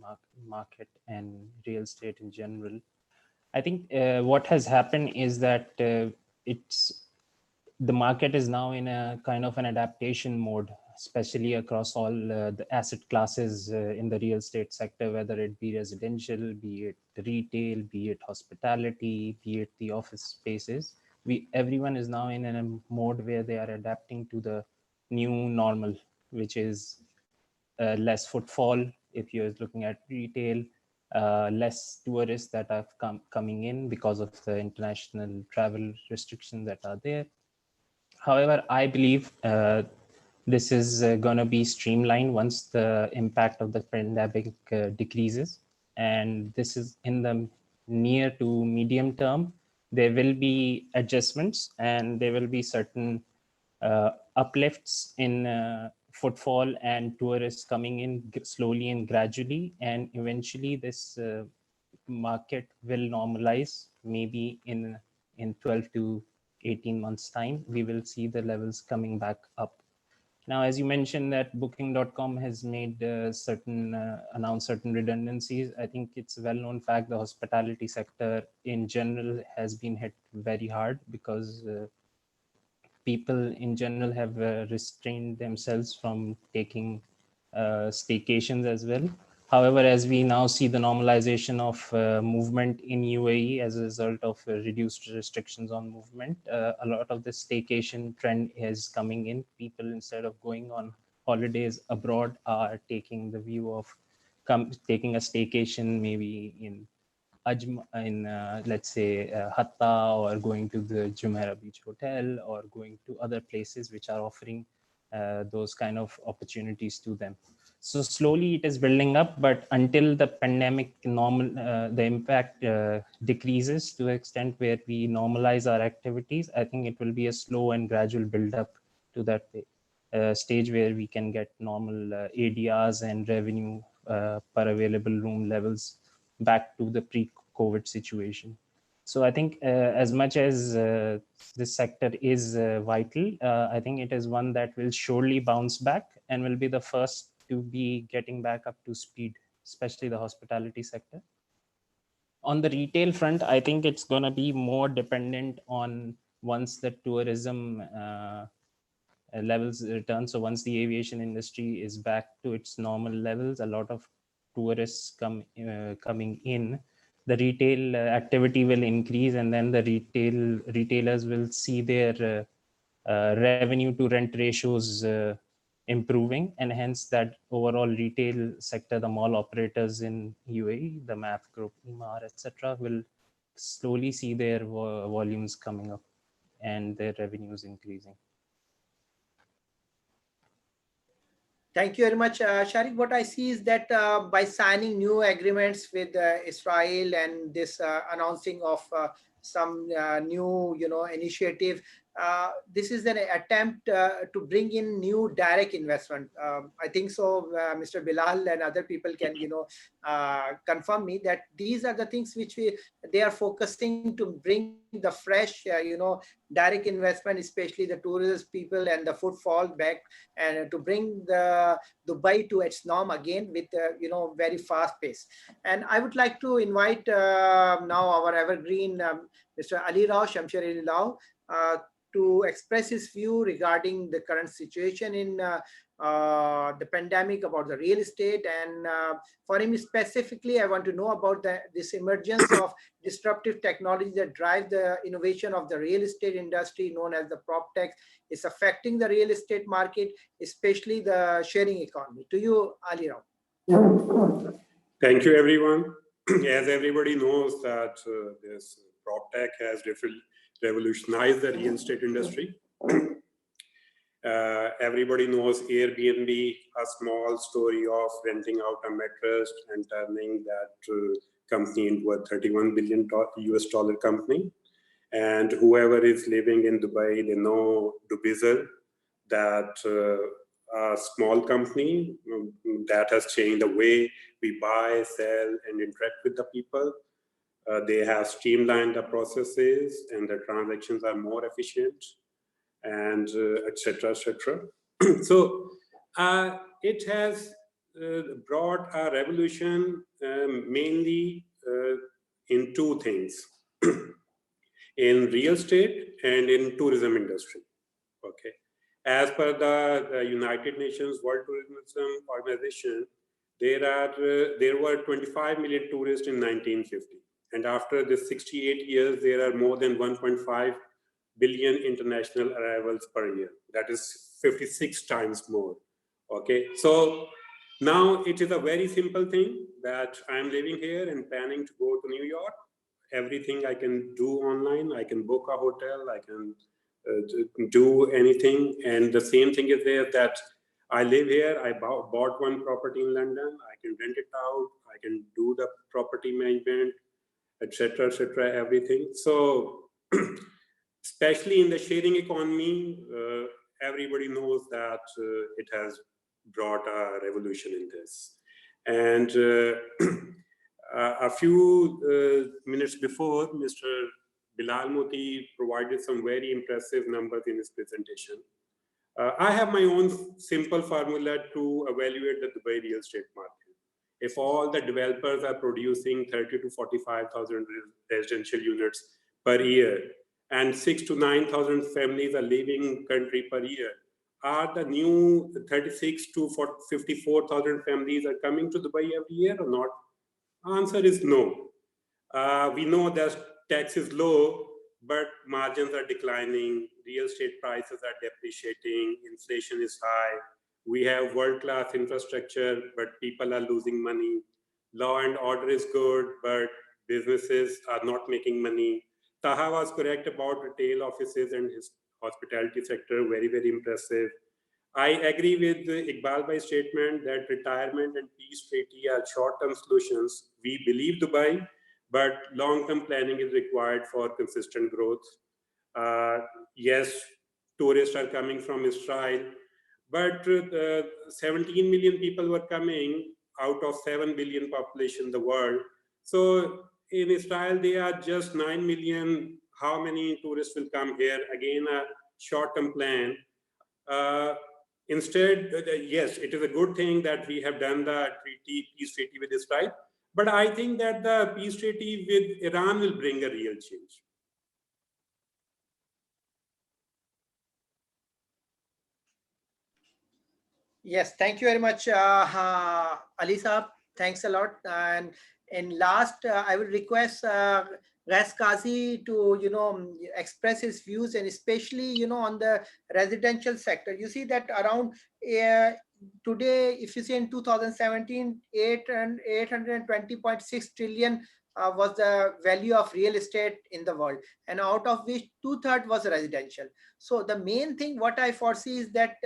market and real estate in general, I think what has happened is that the market is now in a kind of an adaptation mode, especially across all the asset classes in the real estate sector, whether it be residential, be it retail, be it hospitality, be it the office spaces. Everyone is now in a mode where they are adapting to the new normal, which is less footfall if you're looking at retail, less tourists that are coming in because of the international travel restrictions that are there. However, I believe this is going to be streamlined once the impact of the pandemic decreases. And this is in the near to medium term. There will be adjustments and there will be certain uplifts in footfall and tourists coming in slowly and gradually. And eventually this market will normalize. Maybe in 12 to 18 months time, we will see the levels coming back up. Now, as you mentioned that Booking.com has made announced certain redundancies, I think it's a well-known fact the hospitality sector in general has been hit very hard because people in general have restrained themselves from taking staycations as well. However, as we now see the normalization of movement in UAE as a result of reduced restrictions on movement, a lot of the staycation trend is coming in. People, instead of going on holidays abroad, are taking the view of taking a staycation maybe in let's say Hatta, or going to the Jumeirah Beach Hotel, or going to other places which are offering those kind of opportunities to them. So slowly it is building up, but until the pandemic the impact decreases to the extent where we normalize our activities, I think it will be a slow and gradual build up to that stage where we can get normal ADRs and revenue per available room levels back to the pre-COVID situation. So I think as much as this sector is vital, I think it is one that will surely bounce back and will be the first to be getting back up to speed, especially the hospitality sector. On the retail front, I think it's going to be more dependent on once the tourism levels return. So once the aviation industry is back to its normal levels, a lot of tourists coming in, the retail activity will increase, and then the retailers will see their revenue to rent ratios improving, and hence that overall retail sector, the mall operators in UAE, the MAF Group, Emaar, etc., will slowly see their volumes coming up and their revenues increasing. Thank you very much, Sharik. What I see is that by signing new agreements with Israel and this announcing of some new, initiative, this is an attempt to bring in new direct investment. I think so. Mr. Bilal and other people can, confirm me that these are the things which they are focusing to bring the fresh, direct investment, especially the tourist people and the footfall back, and to bring the Dubai to its norm again with very fast pace. And I would like to invite now our evergreen Mr. Ali Rao, Shamshir Ali Rao, to express his view regarding the current situation in the pandemic, about the real estate. And for him specifically, I want to know about this emergence of disruptive technology that drive the innovation of the real estate industry, known as the PropTech, is affecting the real estate market, especially the sharing economy. To you, Ali Rao. Thank you, everyone. As everybody knows that this PropTech has revolutionized the real estate industry. Everybody knows Airbnb, a small story of renting out a mattress and turning that company into a $31 billion US dollar company. And whoever is living in Dubai, they know Dubizzle, that a small company that has changed the way we buy, sell, and interact with the people. They have streamlined the processes and the transactions are more efficient, and etc. So it has brought a revolution mainly in two things, in real estate and in tourism industry. Okay, as per the United Nations World Tourism Organization, there were 25 million tourists in 1950. And after the 68 years, there are more than 1.5 billion international arrivals per year. That is 56 times more. Okay, so now it is a very simple thing that I'm living here and planning to go to New York. Everything I can do online. I can book a hotel. I can do anything. And the same thing is there, that I live here. I bought one property in London. I can rent it out. I can do the property management, etc., everything. So especially in the sharing economy, everybody knows that it has brought a revolution in this. And a few minutes before, Mr. Bilal Moti provided some very impressive numbers in his presentation. I have my own simple formula to evaluate the Dubai real estate market. If all the developers are producing 30 to 45,000 residential units per year, and 6 to 9,000 families are leaving country per year, are the new 36 to 54,000 families are coming to Dubai every year or not? Answer is no. We know that tax is low, but margins are declining, real estate prices are depreciating, inflation is high. We have world-class infrastructure, but people are losing money. Law and order is good, but businesses are not making money. Taha was correct about retail offices and his hospitality sector, very, very impressive. I agree with Iqbal Bhai's statement that retirement and peace treaty are short-term solutions. We believe Dubai, but long-term planning is required for consistent growth. Yes, tourists are coming from Israel, but 17 million people were coming out of 7 billion population in the world. So in Israel, they are just 9 million. How many tourists will come here? Again, a short-term plan. Instead, yes, it is a good thing that we have done the peace treaty with Israel, but I think that the peace treaty with Iran will bring a real change. Yes, thank you very much, Ali Saab. Thanks a lot. And And last, I will request Ras Kazi to, express his views, and especially, on the residential sector. You see that around today, if you see in 2017, 820.6 trillion was the value of real estate in the world, and out of which 2/3 was residential. So the main thing what I foresee is that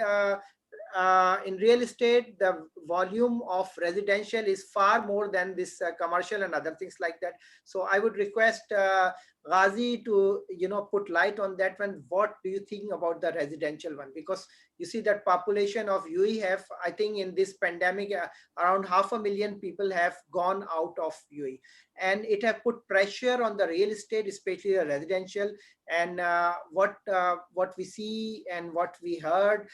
in real estate, the volume of residential is far more than this commercial and other things like that. So I would request Ghazi to, put light on that one. What do you think about the residential one? Because you see that population of UAE have, I think in this pandemic, around 500,000 people have gone out of UAE, and it have put pressure on the real estate, especially the residential. And what we see and what we heard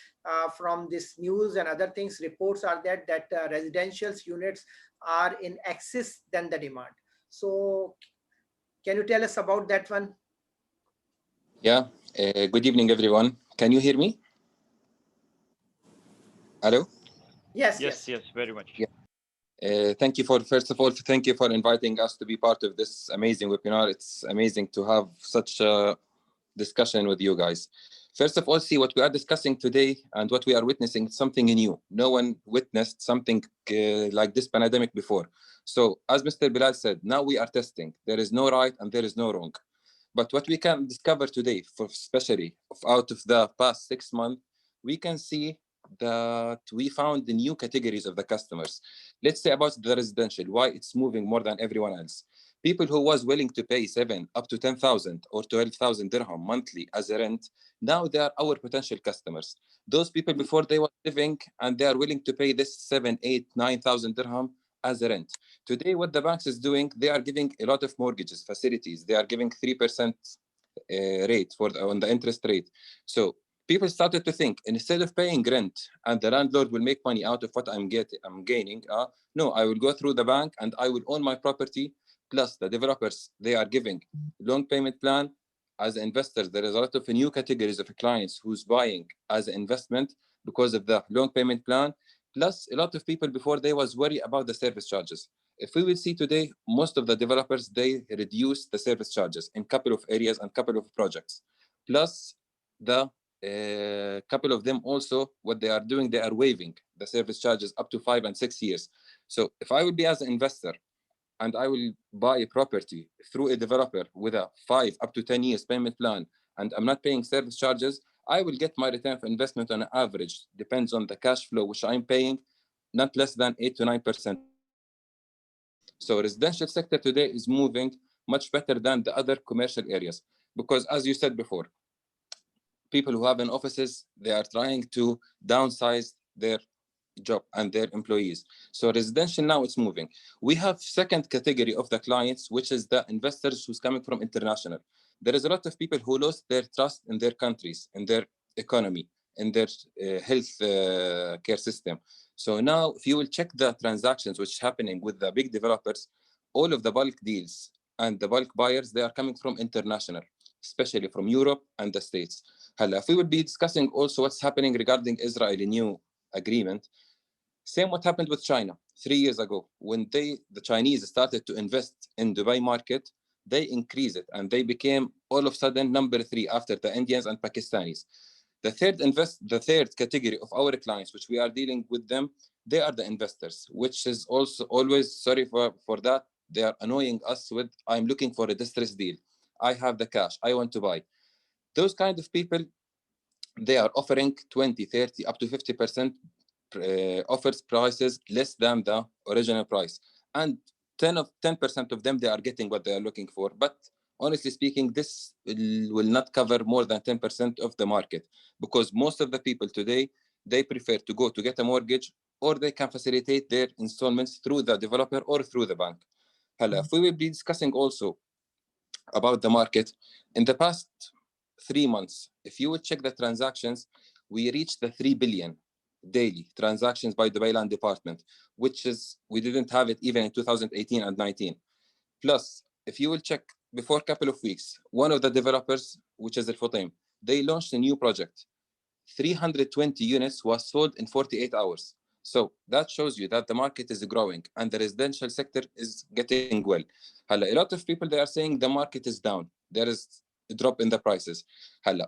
from this news and other things, reports are that residential units are in excess than the demand. So can you tell us about that one? Yeah. Good evening, everyone. Can you hear me? Hello? Yes, Yes, very much. Yeah. Thank you first of all, thank you for inviting us to be part of this amazing webinar. It's amazing to have such a discussion with you guys. First of all, see what we are discussing today and what we are witnessing, something new. No one witnessed something like this pandemic before. So as Mr. Bilal said, now we are testing. There is no right and there is no wrong. But what we can discover today, especially out of the past 6 months, we can see that we found the new categories of the customers. Let's say about the residential, why it's moving more than everyone else. People who was willing to pay 7 up to 10,000 or 12,000 dirham monthly as a rent, now they are our potential customers. Those people before they were living and they are willing to pay this 7, 8, 9,000 dirham as a rent. Today, what the banks is doing, they are giving a lot of mortgages facilities. They are giving 3% rate on the interest rate. So people started to think, instead of paying rent and the landlord will make money out of what I'm gaining, no, I will go through the bank and I will own my property. Plus the developers, they are giving long payment plan. As investors, there is a lot of new categories of clients who's buying as an investment because of the long payment plan. Plus a lot of people before they was worried about the service charges. If we will see today, most of the developers, they reduce the service charges in couple of areas and couple of projects. Plus the couple of them also, what they are doing, they are waiving the service charges up to 5 and 6 years. So if I will be as an investor and I will buy a property through a developer with a 5 up to 10 years payment plan, and I'm not paying service charges, I will get my return of investment on average, depends on the cash flow, which I'm paying, not less than 8 to 9%. So residential sector today is moving much better than the other commercial areas. Because as you said before, people who have in offices, they are trying to downsize their job and their employees. So residential now it's moving. We have second category of the clients, which is the investors who's coming from international. There is a lot of people who lost their trust in their countries, in their economy, in their health care system. So now if you will check the transactions which is happening with the big developers, all of the bulk deals and the bulk buyers, they are coming from international, especially from Europe and the States. If we will be discussing also what's happening regarding Israeli new agreement, same what happened with China 3 years ago. When the Chinese started to invest in Dubai market, they increased it and they became all of a sudden number 3 after the Indians and Pakistanis. The third category of our clients, which we are dealing with them, they are the investors, which is also always, sorry for that, they are annoying us with, I'm looking for a distressed deal. I have the cash, I want to buy. Those kind of people, they are offering 20, 30, up to 50% offers prices less than the original price. And 10% of them, they are getting what they are looking for. But honestly speaking, this will not cover more than 10% of the market, because most of the people today, they prefer to go to get a mortgage, or they can facilitate their installments through the developer or through the bank. We will be discussing also about the market. In the past 3 months, if you would check the transactions, we reached the 3 billion daily transactions by Dubai Land Department, which is, we didn't have it even in 2018 and 19. Plus, if you will check before a couple of weeks, one of the developers, which is Al Futaim, they launched a new project. 320 units was sold in 48 hours. So that shows you that the market is growing and the residential sector is getting well. A lot of people, they are saying the market is down. There is a drop in the prices.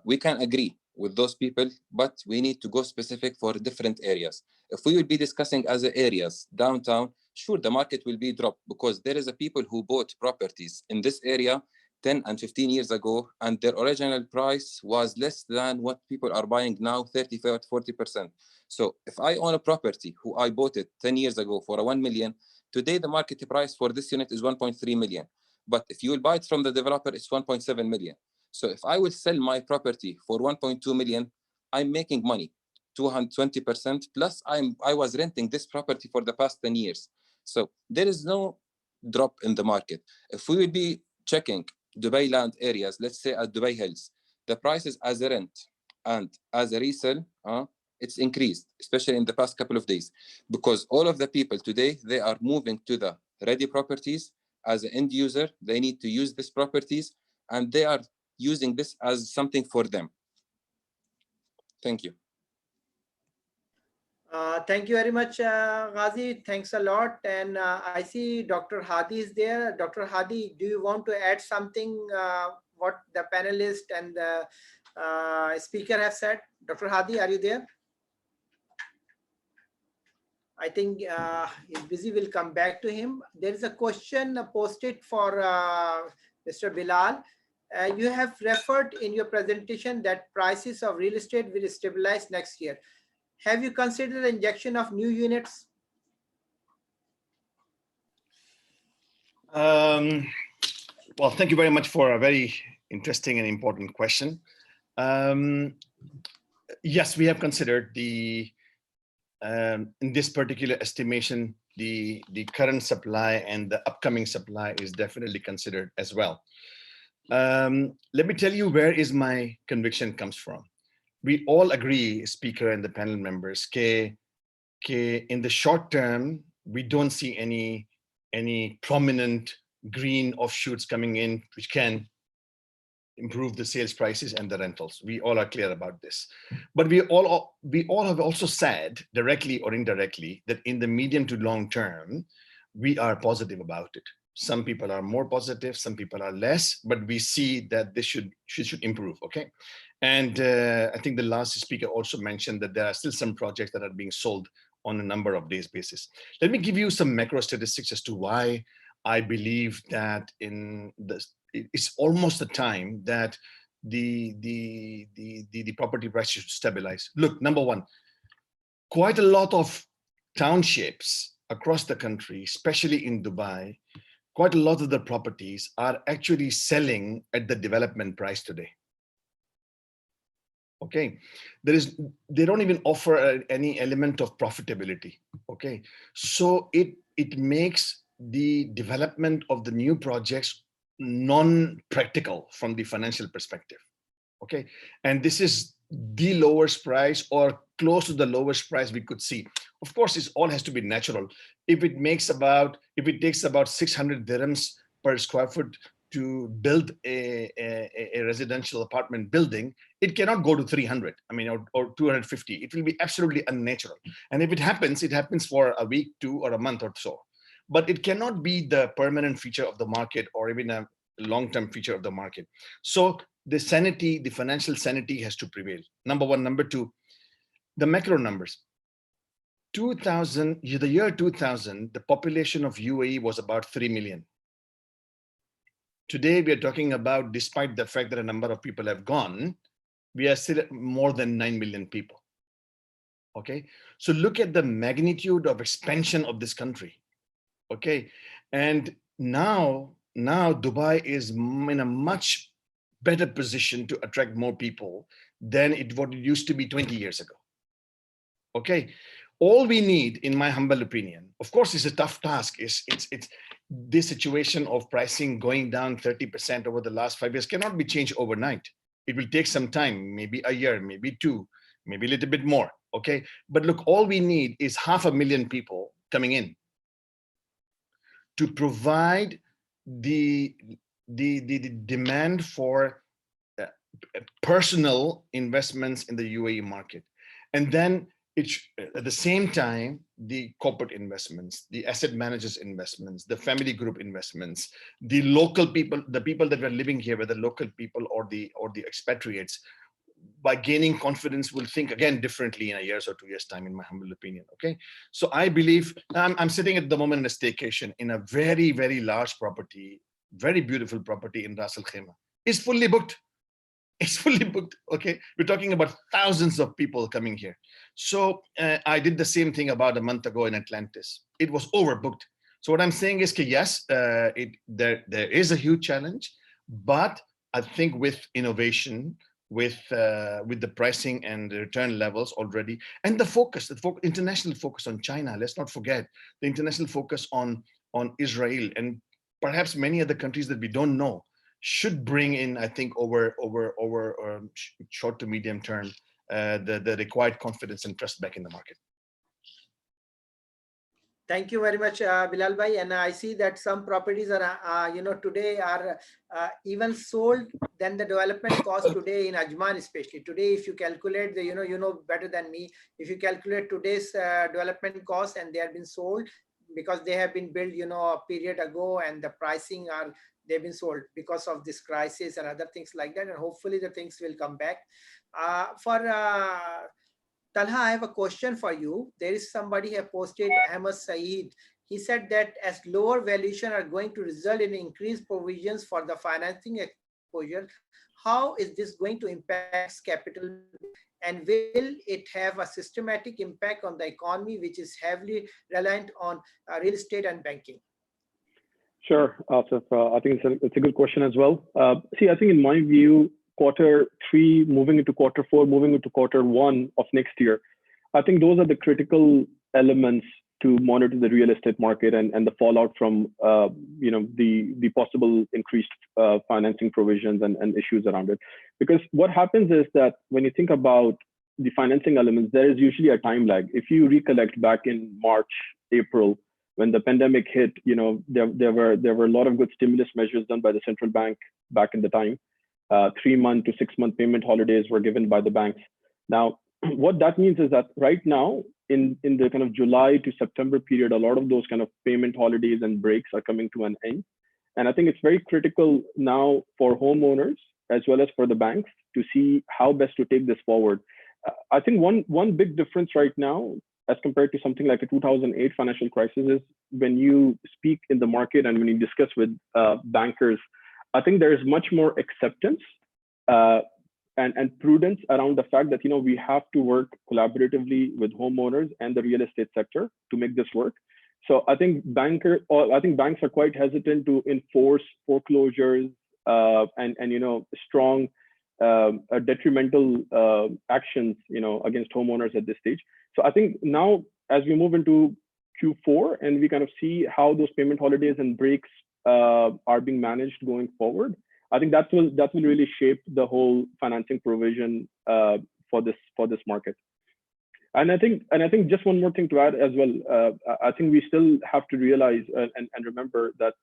We can agree with those people, but we need to go specific for different areas. If we will be discussing as areas, downtown, sure, the market will be dropped because there is a people who bought properties in this area 10 and 15 years ago, and their original price was less than what people are buying now, 35 to 40%. So if I own a property who I bought it 10 years ago for 1 million, today the market price for this unit is 1.3 million. But if you will buy it from the developer, it's 1.7 million. So if I will sell my property for 1.2 million, I'm making money, 220%, plus I was renting this property for the past 10 years. So there is no drop in the market. If we will be checking Dubai land areas, let's say at Dubai Hills, the prices as a rent and as a resale, it's increased, especially in the past couple of days, because all of the people today, they are moving to the ready properties. As an end user, they need to use these properties, and they are using this as something for them. Thank you. Thank you very much, Ghazi. Thanks a lot. And I see Dr. Hadi is there. Dr. Hadi, do you want to add something what the panelist and the speaker have said? Dr. Hadi, are you there? I think he's busy. We'll come back to him. There is a question posted for Mr. Bilal. You have referred in your presentation that prices of real estate will stabilize next year. Have you considered the injection of new units? Well, thank you very much for a very interesting and important question. Yes, we have considered the in this particular estimation, the current supply and the upcoming supply is definitely considered as well. Let me tell you where is my conviction comes from. We all agree, speaker and the panel members, in the short term, we don't see any prominent green offshoots coming in, which can improve the sales prices and the rentals. We all are clear about this. But we all have also said, directly or indirectly, that in the medium to long term, we are positive about it. Some people are more positive, some people are less, but we see that this should improve, okay? And I think the last speaker also mentioned that there are still some projects that are being sold on a number of days basis. Let me give you some macro statistics as to why I believe that it's almost the time that the property price should stabilize. Look, number one, quite a lot of townships across the country, especially in Dubai, quite a lot of the properties are actually selling at the development price today. Okay, they don't even offer any element of profitability. Okay, so it makes the development of the new projects non-practical from the financial perspective. Okay, and this is the lowest price or close to the lowest price we could see. Of course, it all has to be natural. If it takes about 600 dirhams per square foot to build a residential apartment building, it cannot go to 300, or 250. It will be absolutely unnatural. And if it happens for a week, 2 or a month or so. But it cannot be the permanent feature of the market or even a long-term feature of the market. So the sanity, the financial sanity has to prevail. Number one. Number two, the macro numbers. The year 2000, the population of UAE was about 3 million. Today, we are talking about, despite the fact that a number of people have gone, we are still at more than 9 million people. Okay, so look at the magnitude of expansion of this country. Okay, and now Dubai is in a much better position to attract more people than what it used to be 20 years ago. Okay, all we need, in my humble opinion, of course, it's a tough task. It's this situation of pricing going down 30% over the last 5 years cannot be changed overnight. It will take some time, maybe a year, maybe 2, maybe a little bit more. Okay, but look, all we need is 500,000 people coming in to provide the demand for personal investments in the UAE market. And then at the same time, the corporate investments, the asset managers investments, the family group investments, the local people, the people that were living here, whether local people or the expatriates, by gaining confidence, will think again differently in a year or 2 years time, in my humble opinion. Okay, so I believe I'm sitting at the moment in a staycation in a very, very large property, very beautiful property in Ras Al Khaimah. It's fully booked. It's fully booked. Okay, we're talking about thousands of people coming here. So I did the same thing about a month ago in Atlantis. It was overbooked. So what I'm saying is that yes, there is a huge challenge, but I think with innovation, with the pricing and the return levels already, and the international focus on China. Let's not forget the international focus on Israel and perhaps many other countries that we don't know, should bring in, I think, over short to medium term, the required confidence and trust back in the market. Thank you very much, Bilal bhai. And I see that some properties are, today are even sold than the development cost today in Ajman, especially today. If you calculate the, you know better than me, if you calculate today's development cost, and they have been sold because they have been built, a period ago, and the pricing they've been sold because of this crisis and other things like that. And hopefully the things will come back. For Talha, I have a question for you. There is somebody who posted, Ahmed Saeed. He said that as lower valuation are going to result in increased provisions for the financing exposure, how is this going to impact capital, and will it have a systematic impact on the economy, which is heavily reliant on real estate and banking? Sure, Asif. I think it's a good question as well. See, I think in my view, Q3 moving into Q4, moving into Q1 of next year, I think those are the critical elements to monitor the real estate market and the fallout from the possible increased financing provisions and issues around it. Because what happens is that when you think about the financing elements, there is usually a time lag. If you recollect back in March, April, when the pandemic hit, there were a lot of good stimulus measures done by the central bank back in the time. 3-month to 6-month payment holidays were given by the banks. Now, what that means is that right now, in the kind of July to September period, a lot of those kind of payment holidays and breaks are coming to an end. And I think it's very critical now for homeowners as well as for the banks to see how best to take this forward. I think one big difference right now, as compared to something like a 2008 financial crisis, is when you speak in the market and when you discuss with bankers, I think there is much more acceptance and prudence around the fact that we have to work collaboratively with homeowners and the real estate sector to make this work. So I think banks are quite hesitant to enforce foreclosures and strong detrimental actions against homeowners at this stage. So I think now, as we move into Q4 and we kind of see how those payment holidays and breaks are being managed going forward, I think that will really shape the whole financing provision for this market. And I think just one more thing to add as well. I think we still have to realize and remember that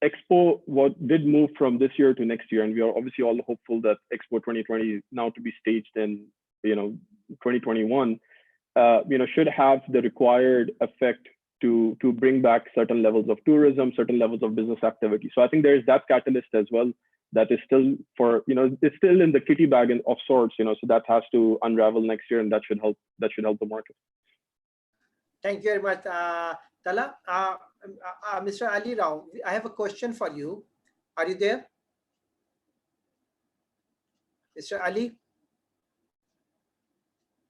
Expo did move from this year to next year, and we are obviously all hopeful that Expo 2020 is now to be staged in 2021. Should have the required effect to bring back certain levels of tourism, certain levels of business activity. So I think there is that catalyst as well that is still it's still in the kitty bag of sorts, so that has to unravel next year, and that should help the market. Thank you very much, Tala. Mr. Ali Rao, I have a question for you. Are you there? Mr. Ali?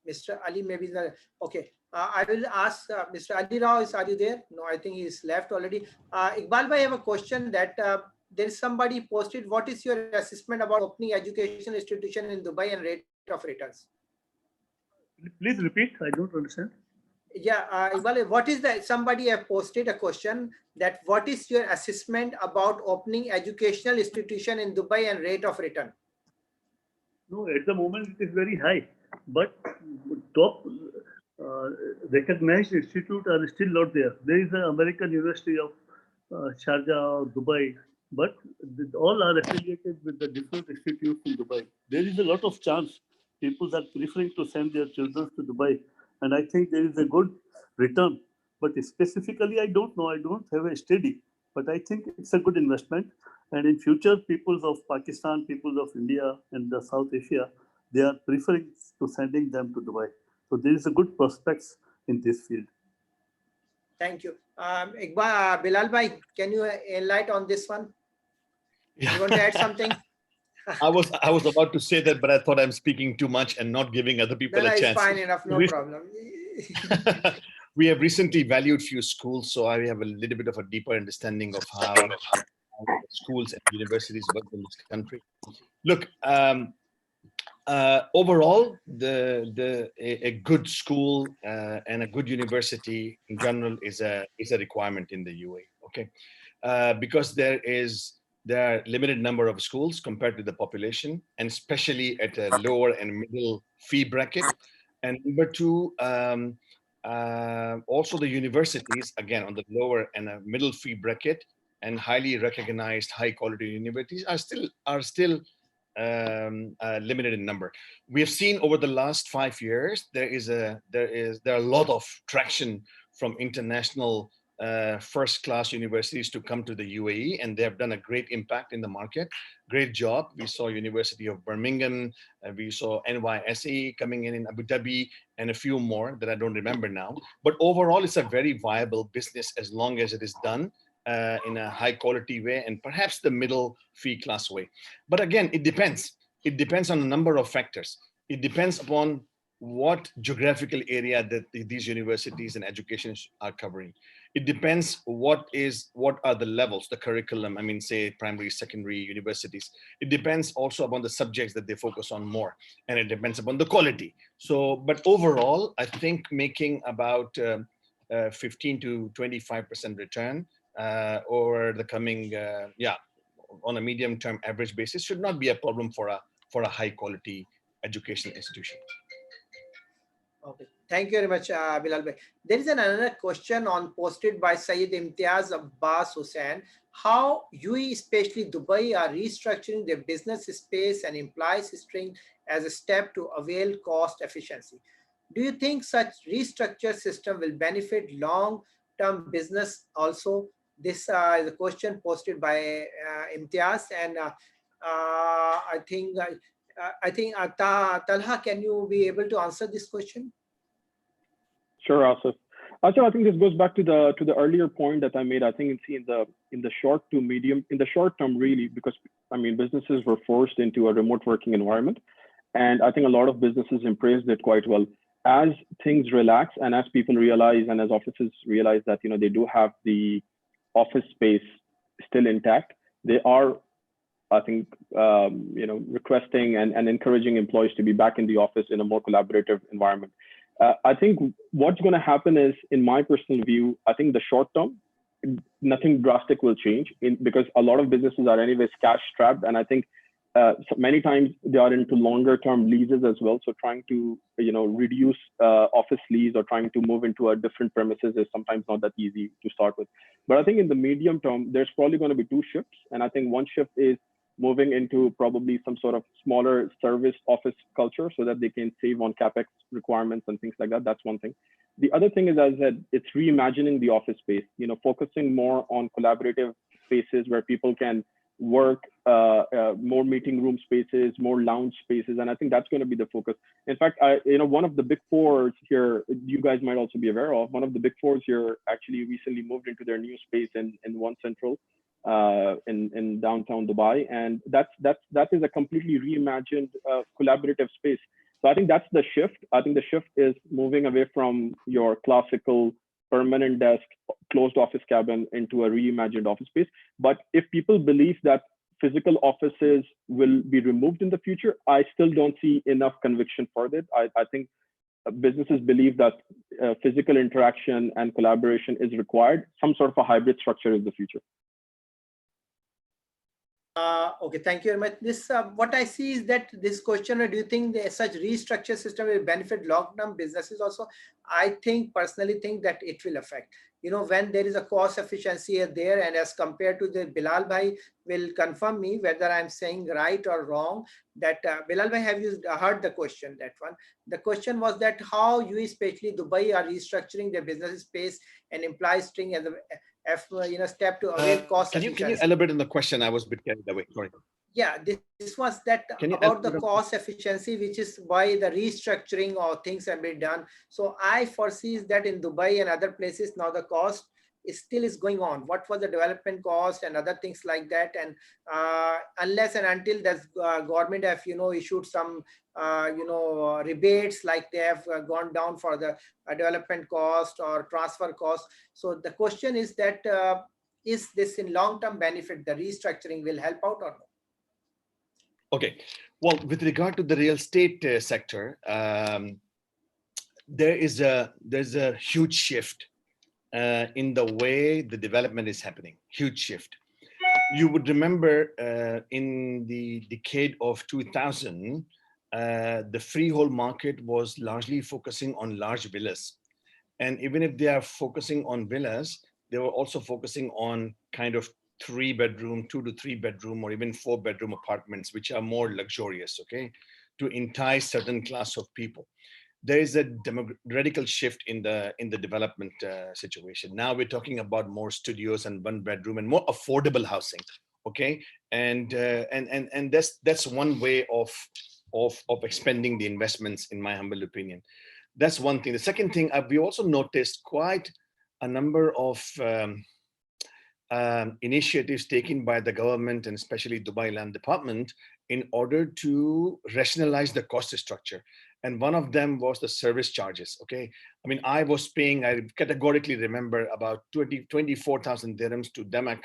Mr. Ali, maybe the okay. I will ask Mr. Ali Rao, are you there? No, I think he's left already. Iqbal bhai, I have a question that there is somebody posted. What is your assessment about opening education institution in Dubai and rate of returns? Please repeat. I don't understand. Yeah, Iqbal, what is that? Somebody have posted a question that what is your assessment about opening educational institution in Dubai and rate of return? No, at the moment it is very high, but top recognized institutes are still not there. There is an American University of Sharjah or Dubai, but all are affiliated with the different institutes in Dubai. There is a lot of chance People are preferring to send their children to Dubai. And I think there is a good return. But specifically, I don't know. I don't have a study. But I think it's a good investment. And in future, peoples of Pakistan, peoples of India and the South Asia, they are preferring to sending them to Dubai. So there is a good prospects in this field. Thank you. Bilal bhai, can you enlighten on this one? Yeah. You want to add something? I was about to say that, but I thought I'm speaking too much and not giving other people a chance. It's fine enough, no problem. We have recently valued few schools, so I have a little bit of a deeper understanding of how schools and universities work in this country. Look, overall, a good school and a good university in general is a requirement in the UAE. Okay, because there are limited number of schools compared to the population, and especially at a lower and middle fee bracket. And number two, also the universities, again, on the lower and a middle fee bracket and highly recognized high quality universities are still limited in number. We have seen over the last 5 years, there are a lot of traction from international first-class universities to come to the UAE, and they have done a great impact in the market. Great job. We saw University of Birmingham, we saw NYSE coming in Abu Dhabi, and a few more that I don't remember now. But overall, it's a very viable business as long as it is done in a high quality way and perhaps the middle fee class way. But again, it depends. It depends on a number of factors. It depends upon what geographical area that these universities and educations are covering. It depends what are the levels, the curriculum, I mean, say primary, secondary universities. It depends also upon the subjects that they focus on more, and it depends upon the quality. So, but overall, I think making about 15 to 25% return over the coming, on a medium term average basis should not be a problem for a high quality educational institution. Okay, thank you very much, Bilal bhai. There is another question posted by Syed Imtiaz Abbas Hussain. How UAE, especially Dubai, are restructuring their business space and employee strength as a step to avail cost efficiency? Do you think such restructured system will benefit long-term business also? This is a question posted by Imtiaz, and I think Talha, can you be able to answer this question? Sure, Asif. Also, I think this goes back to the earlier point that I made. I think in the short to medium, in the short term, really, because I mean businesses were forced into a remote working environment, and I think a lot of businesses embraced it quite well. As things relax and as people realize and as offices realize that they do have the office space still intact, they are, I think, requesting and encouraging employees to be back in the office in a more collaborative environment. I think what's going to happen is, in my personal view, I think the short term, nothing drastic will change because a lot of businesses are anyways cash strapped. And I think so many times they are into longer term leases as well. So trying to, reduce office lease or trying to move into a different premises is sometimes not that easy to start with. But I think in the medium term, there's probably going to be two shifts. And I think one shift is moving into probably some sort of smaller service office culture so that they can save on CapEx requirements and things like that. That's one thing. The other thing is, as I said, it's reimagining the office space, focusing more on collaborative spaces where people can work, more meeting room spaces, more lounge spaces. And I think that's going to be the focus. In fact, one of the big fours here, you guys might also be aware of, one of the big fours here actually recently moved into their new space in One Central in downtown Dubai. And that is a completely reimagined collaborative space. So I think that's the shift. I think the shift is moving away from your classical permanent desk, closed office cabin into a reimagined office space. But if people believe that physical offices will be removed in the future, I still don't see enough conviction for that. I think businesses believe that physical interaction and collaboration is required. Some sort of a hybrid structure is the future. Okay, thank you very much. This what I see is that this question, do you think such restructure system will benefit long-term businesses also? I personally think that it will affect. When there is a cost efficiency there, and as compared to the Bilal Bhai will confirm me whether I'm saying right or wrong. That Bilal Bhai, have you heard the question? That one. The question was that how you, especially Dubai, are restructuring their business space and employee string as a step to avail cost Can you efficiency. elaborate on the question? I was a bit carried away. Sorry. Yeah, this was that about the cost efficiency, which is why the restructuring or things have been done. So I foresee that in Dubai and other places now the cost still is going on. What was the development cost and other things like that, and unless and until the government have issued some rebates, like they have gone down for the development cost or transfer cost. So the question is that is this in long-term benefit, the restructuring will help out or not? Okay, well, with regard to the real estate sector, there's a huge shift in the way the development is happening. Huge shift. You would remember in the decade of 2000, the freehold market was largely focusing on large villas. And even if they are focusing on villas, they were also focusing on kind of 3-bedroom, 2 to 3 bedroom, or even 4-bedroom apartments, which are more luxurious, okay, to entice certain class of people. There is a radical shift in the development situation. Now we're talking about more studios and 1-bedroom and more affordable housing, okay, and that's one way of expanding the investments, in my humble opinion. That's one thing. The second thing, we also noticed quite a number of initiatives taken by the government and especially Dubai Land Department in order to rationalize the cost structure. And one of them was the service charges, okay? I mean, I was paying, I categorically remember, about 24,000 dirhams to Demak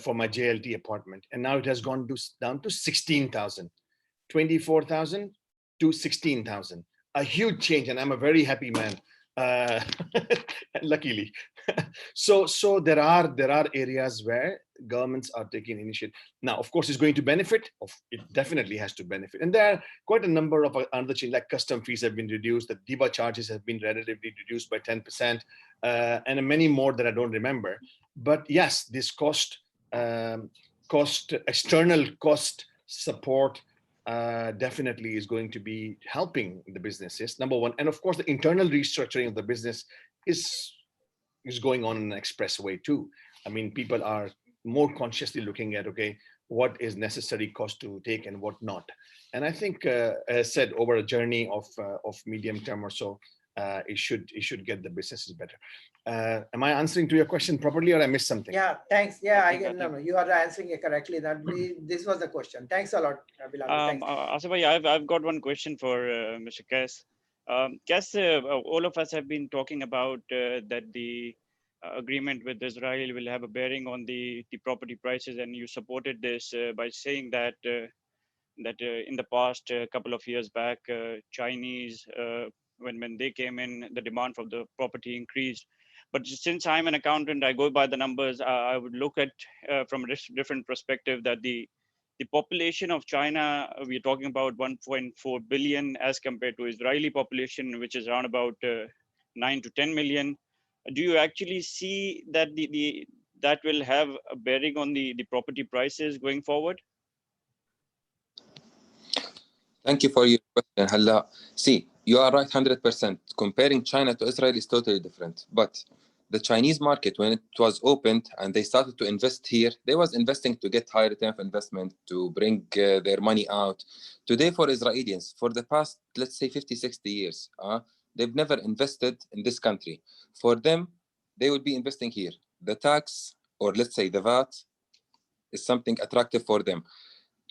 for my JLT apartment. And now it has gone down to 16,000, 24,000 to 16,000. A huge change, and I'm a very happy man, luckily. So there are areas where governments are taking initiative. Now, of course, it's going to benefit. It definitely has to benefit. And there are quite a number of other changes, like custom fees have been reduced, the DIBA charges have been relatively reduced by 10%, and many more that I don't remember. But yes, this external cost support definitely is going to be helping the businesses, number one. And of course, the internal restructuring of the business is going on in an express way too. I mean, people are more consciously looking at, okay, what is necessary cost to take and what not. And I think, as I said, over a journey of medium term or so, it should get the businesses better. Am I answering to your question properly, or I missed something? Yeah, thanks. Yeah, no, you are answering it correctly. This was the question. Thanks a lot, Bilal. Asif bhai, I've got one question for Mr. Kass. Kass, all of us have been talking about that the agreement with Israel will have a bearing on the property prices, and you supported this by saying that in the past couple of years back, Chinese, when they came in, the demand for the property increased. But since I'm an accountant, I go by the numbers. I would look at from a different perspective that the population of China, we're talking about 1.4 billion as compared to Israeli population, which is around about 9 to 10 million. Do you actually see that that will have a bearing on the property prices going forward? Thank you for your question, Halla. See, you are right 100%. Comparing China to Israel is totally different. But the Chinese market, when it was opened and they started to invest here, they was investing to get high return of investment, to bring their money out. Today, for Israelis, for the past, let's say 50, 60 years, they've never invested in this country. For them, they would be investing here. The tax, or let's say the VAT, is something attractive for them.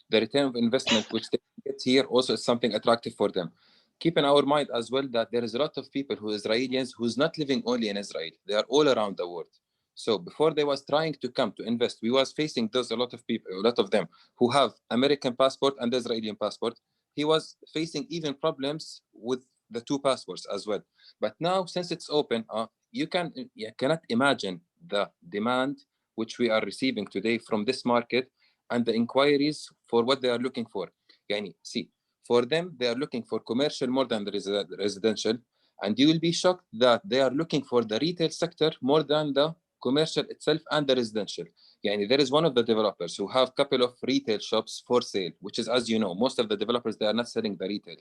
The return of investment which they get here also is something attractive for them. Keep in our mind as well that there is a lot of people who are Israelis who's not living only in Israel. They are all around the world. So before they was trying to come to invest, we was facing a lot of people, a lot of them who have American passport and Israeli passport. He was facing even problems with the two passports as well. But now, since it's open, you cannot imagine the demand which we are receiving today from this market. and the inquiries for what they are looking for. Yani, see, for them, they are looking for commercial more than the residential, and you will be shocked that they are looking for the retail sector more than the commercial itself and the residential. Yani, there is one of the developers who have a couple of retail shops for sale, which is, as you know, most of the developers, they are not selling the retail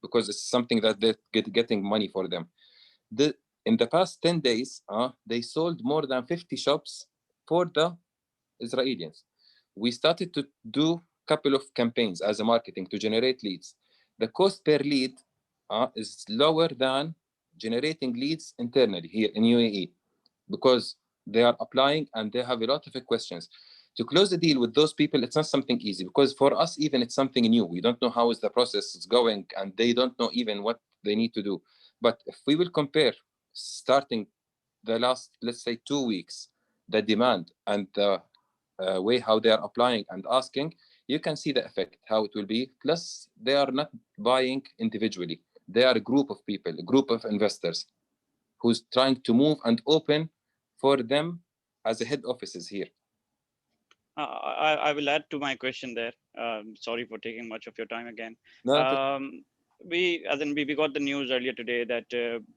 because it's something that they're getting money for them. In the past 10 days, they sold more than 50 shops for the Israelis. We started to do a couple of campaigns as a marketing to generate leads. The cost per lead is lower than generating leads internally here in UAE because they are applying and they have a lot of questions. To close the deal with those people, it's not something easy because for us, even it's something new. We don't know how is the process is going and they don't know even what they need to do. But if we will compare starting the last, let's say 2 weeks, the demand and the way how they are applying and asking, you can see the effect, how it will be. Plus, they are not buying individually. They are a group of people, a group of investors who's trying to move and open for them as a head offices here. I will add to my question there. Sorry for taking much of your time again. No, we got the news earlier today that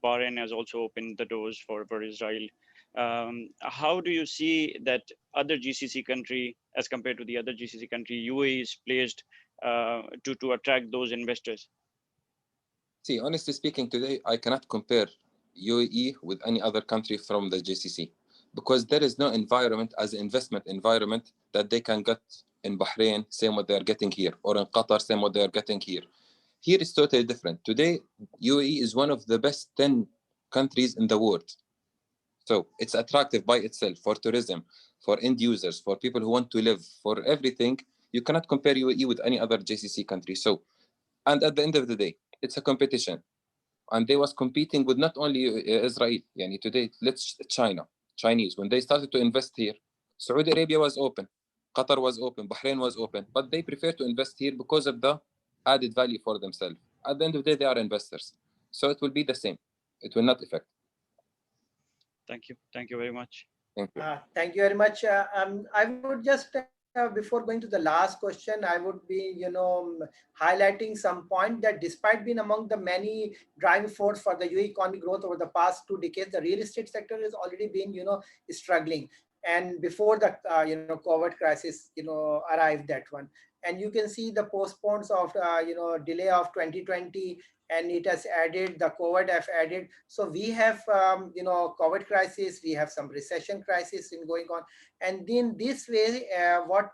Bahrain has also opened the doors for Israel. How do you see that other GCC country as compared to the other GCC country, UAE is placed to attract those investors? See, honestly speaking, today I cannot compare UAE with any other country from the GCC because there is no environment as an investment environment that they can get in Bahrain, same what they are getting here, or in Qatar, same what they are getting here. Here is totally different. Today, UAE is one of the best 10 countries in the world. So it's attractive by itself for tourism, for end users, for people who want to live, for everything. You cannot compare UAE with any other GCC country. So, and at the end of the day, it's a competition. And they was competing with not only Israel. Yani today, let's Chinese. When they started to invest here, Saudi Arabia was open, Qatar was open, Bahrain was open, but they prefer to invest here because of the added value for themselves. At the end of the day, they are investors. So it will be the same. It will not affect. Thank you. Thank you very much. Thank you. Thank you very much. I would just, before going to the last question, I would be, highlighting some point that despite being among the many driving force for the UAE economic growth over the past 2 decades, the real estate sector has already been, struggling. And before the, COVID crisis, arrived that one. And you can see the postpones of, delay of 2020, and it has added, the COVID have added. So we have, COVID crisis, we have some recession crisis in going on. And in this way, what,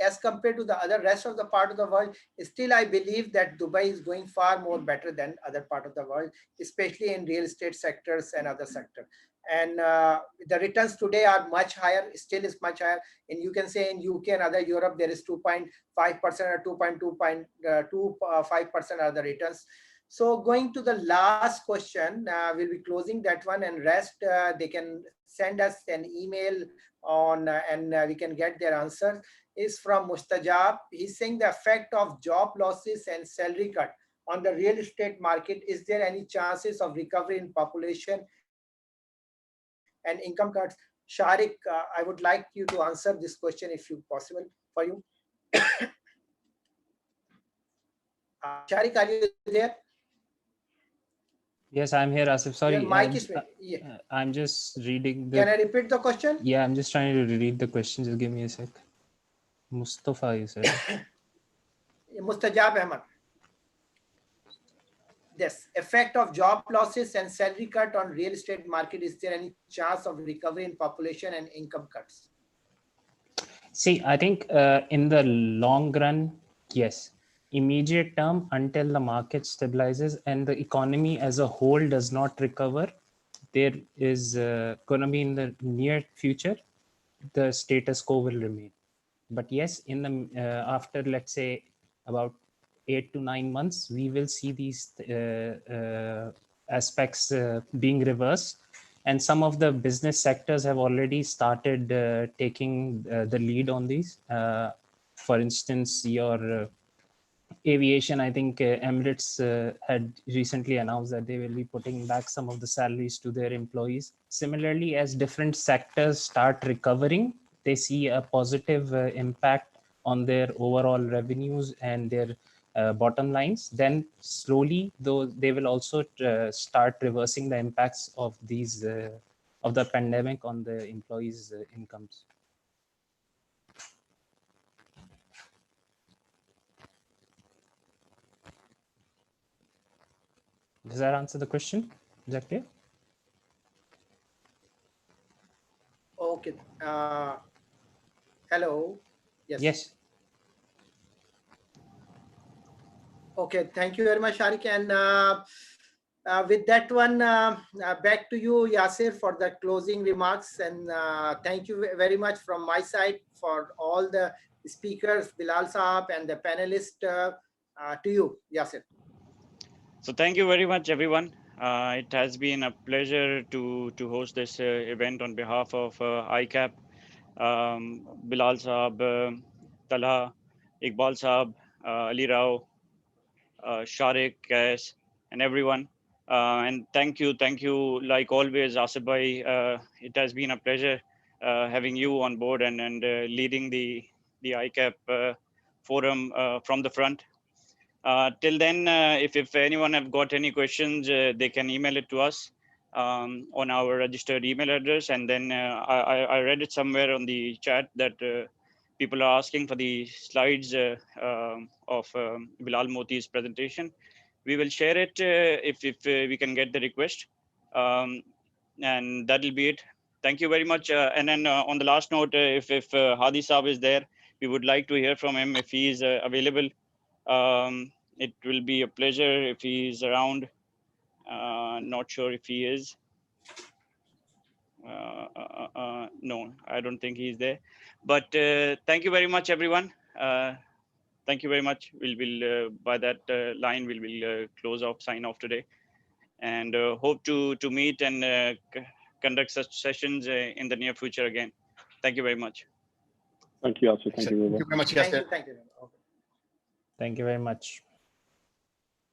as compared to the other rest of the part of the world, still I believe that Dubai is going far more better than other part of the world, especially in real estate sectors and other sectors. And the returns today are much higher, still is much higher. And you can say in UK and other Europe, there is 2.5% or 2.25% are the returns. So going to the last question, we'll be closing that one, and rest they can send us an email on and we can get their answers. Is from Mustajab. He's saying the effect of job losses and salary cut on the real estate market. Is there any chances of recovery in population and income cuts? Sharik, I would like you to answer this question if you possible for you. Sharik, are you there? Yes, I'm here, Asif. Sorry, Your mic is I'm just reading the. Can I repeat the question? Yeah, I'm just trying to read the question. Just give me a sec. Mustafa, you said. Mustajab Ahmad. Yes, effect of job losses and salary cut on real estate market. Is there any chance of recovery in population and income cuts? See, I think in the long run, yes. Immediate term, until the market stabilizes and the economy as a whole does not recover, there is going to be in the near future, the status quo will remain. But yes, in the after, let's say, about 8 to 9 months, we will see these aspects being reversed. And some of the business sectors have already started taking the lead on these. For instance, your aviation, I think Emirates had recently announced that they will be putting back some of the salaries to their employees. Similarly, as different sectors start recovering, they see a positive impact on their overall revenues and their bottom lines, then slowly though they will also start reversing the impacts of these of the pandemic on the employees' incomes. Does that answer the question? Is that clear? Okay. Hello. Yes. Yes. Okay. Thank you very much, Sharik. And with that one, back to you, Yasir, for the closing remarks. And thank you very much from my side for all the speakers, Bilal Saab and the panelists. To you, Yasir. So thank you very much, everyone. It has been a pleasure to host this event on behalf of ICAP, Bilal Saab, Talha, Iqbal Saab, Ali Rao, Sharik, Kais, and everyone. And thank you, like always, Asif Bhai. It has been a pleasure having you on board and leading the ICAP forum from the front. Till then, if anyone have got any questions, they can email it to us on our registered email address. And then I read it somewhere on the chat that people are asking for the slides of Bilal Moti's presentation. We will share it if we can get the request. And that'll be it. Thank you very much. And then on the last note, if Hadi Saab is there, we would like to hear from him if he is available. It will be a pleasure if he is around. Not sure if he is. No, I don't think he's there. But thank you very much, everyone. Thank you very much. We'll by that line, we'll close off, sign off today, and hope to meet and conduct such sessions in the near future again. Thank you very much. Thank you, Asif. Thank you very much. Thank you very much, Thank Yasir. you. Thank you. Okay. Thank you very much.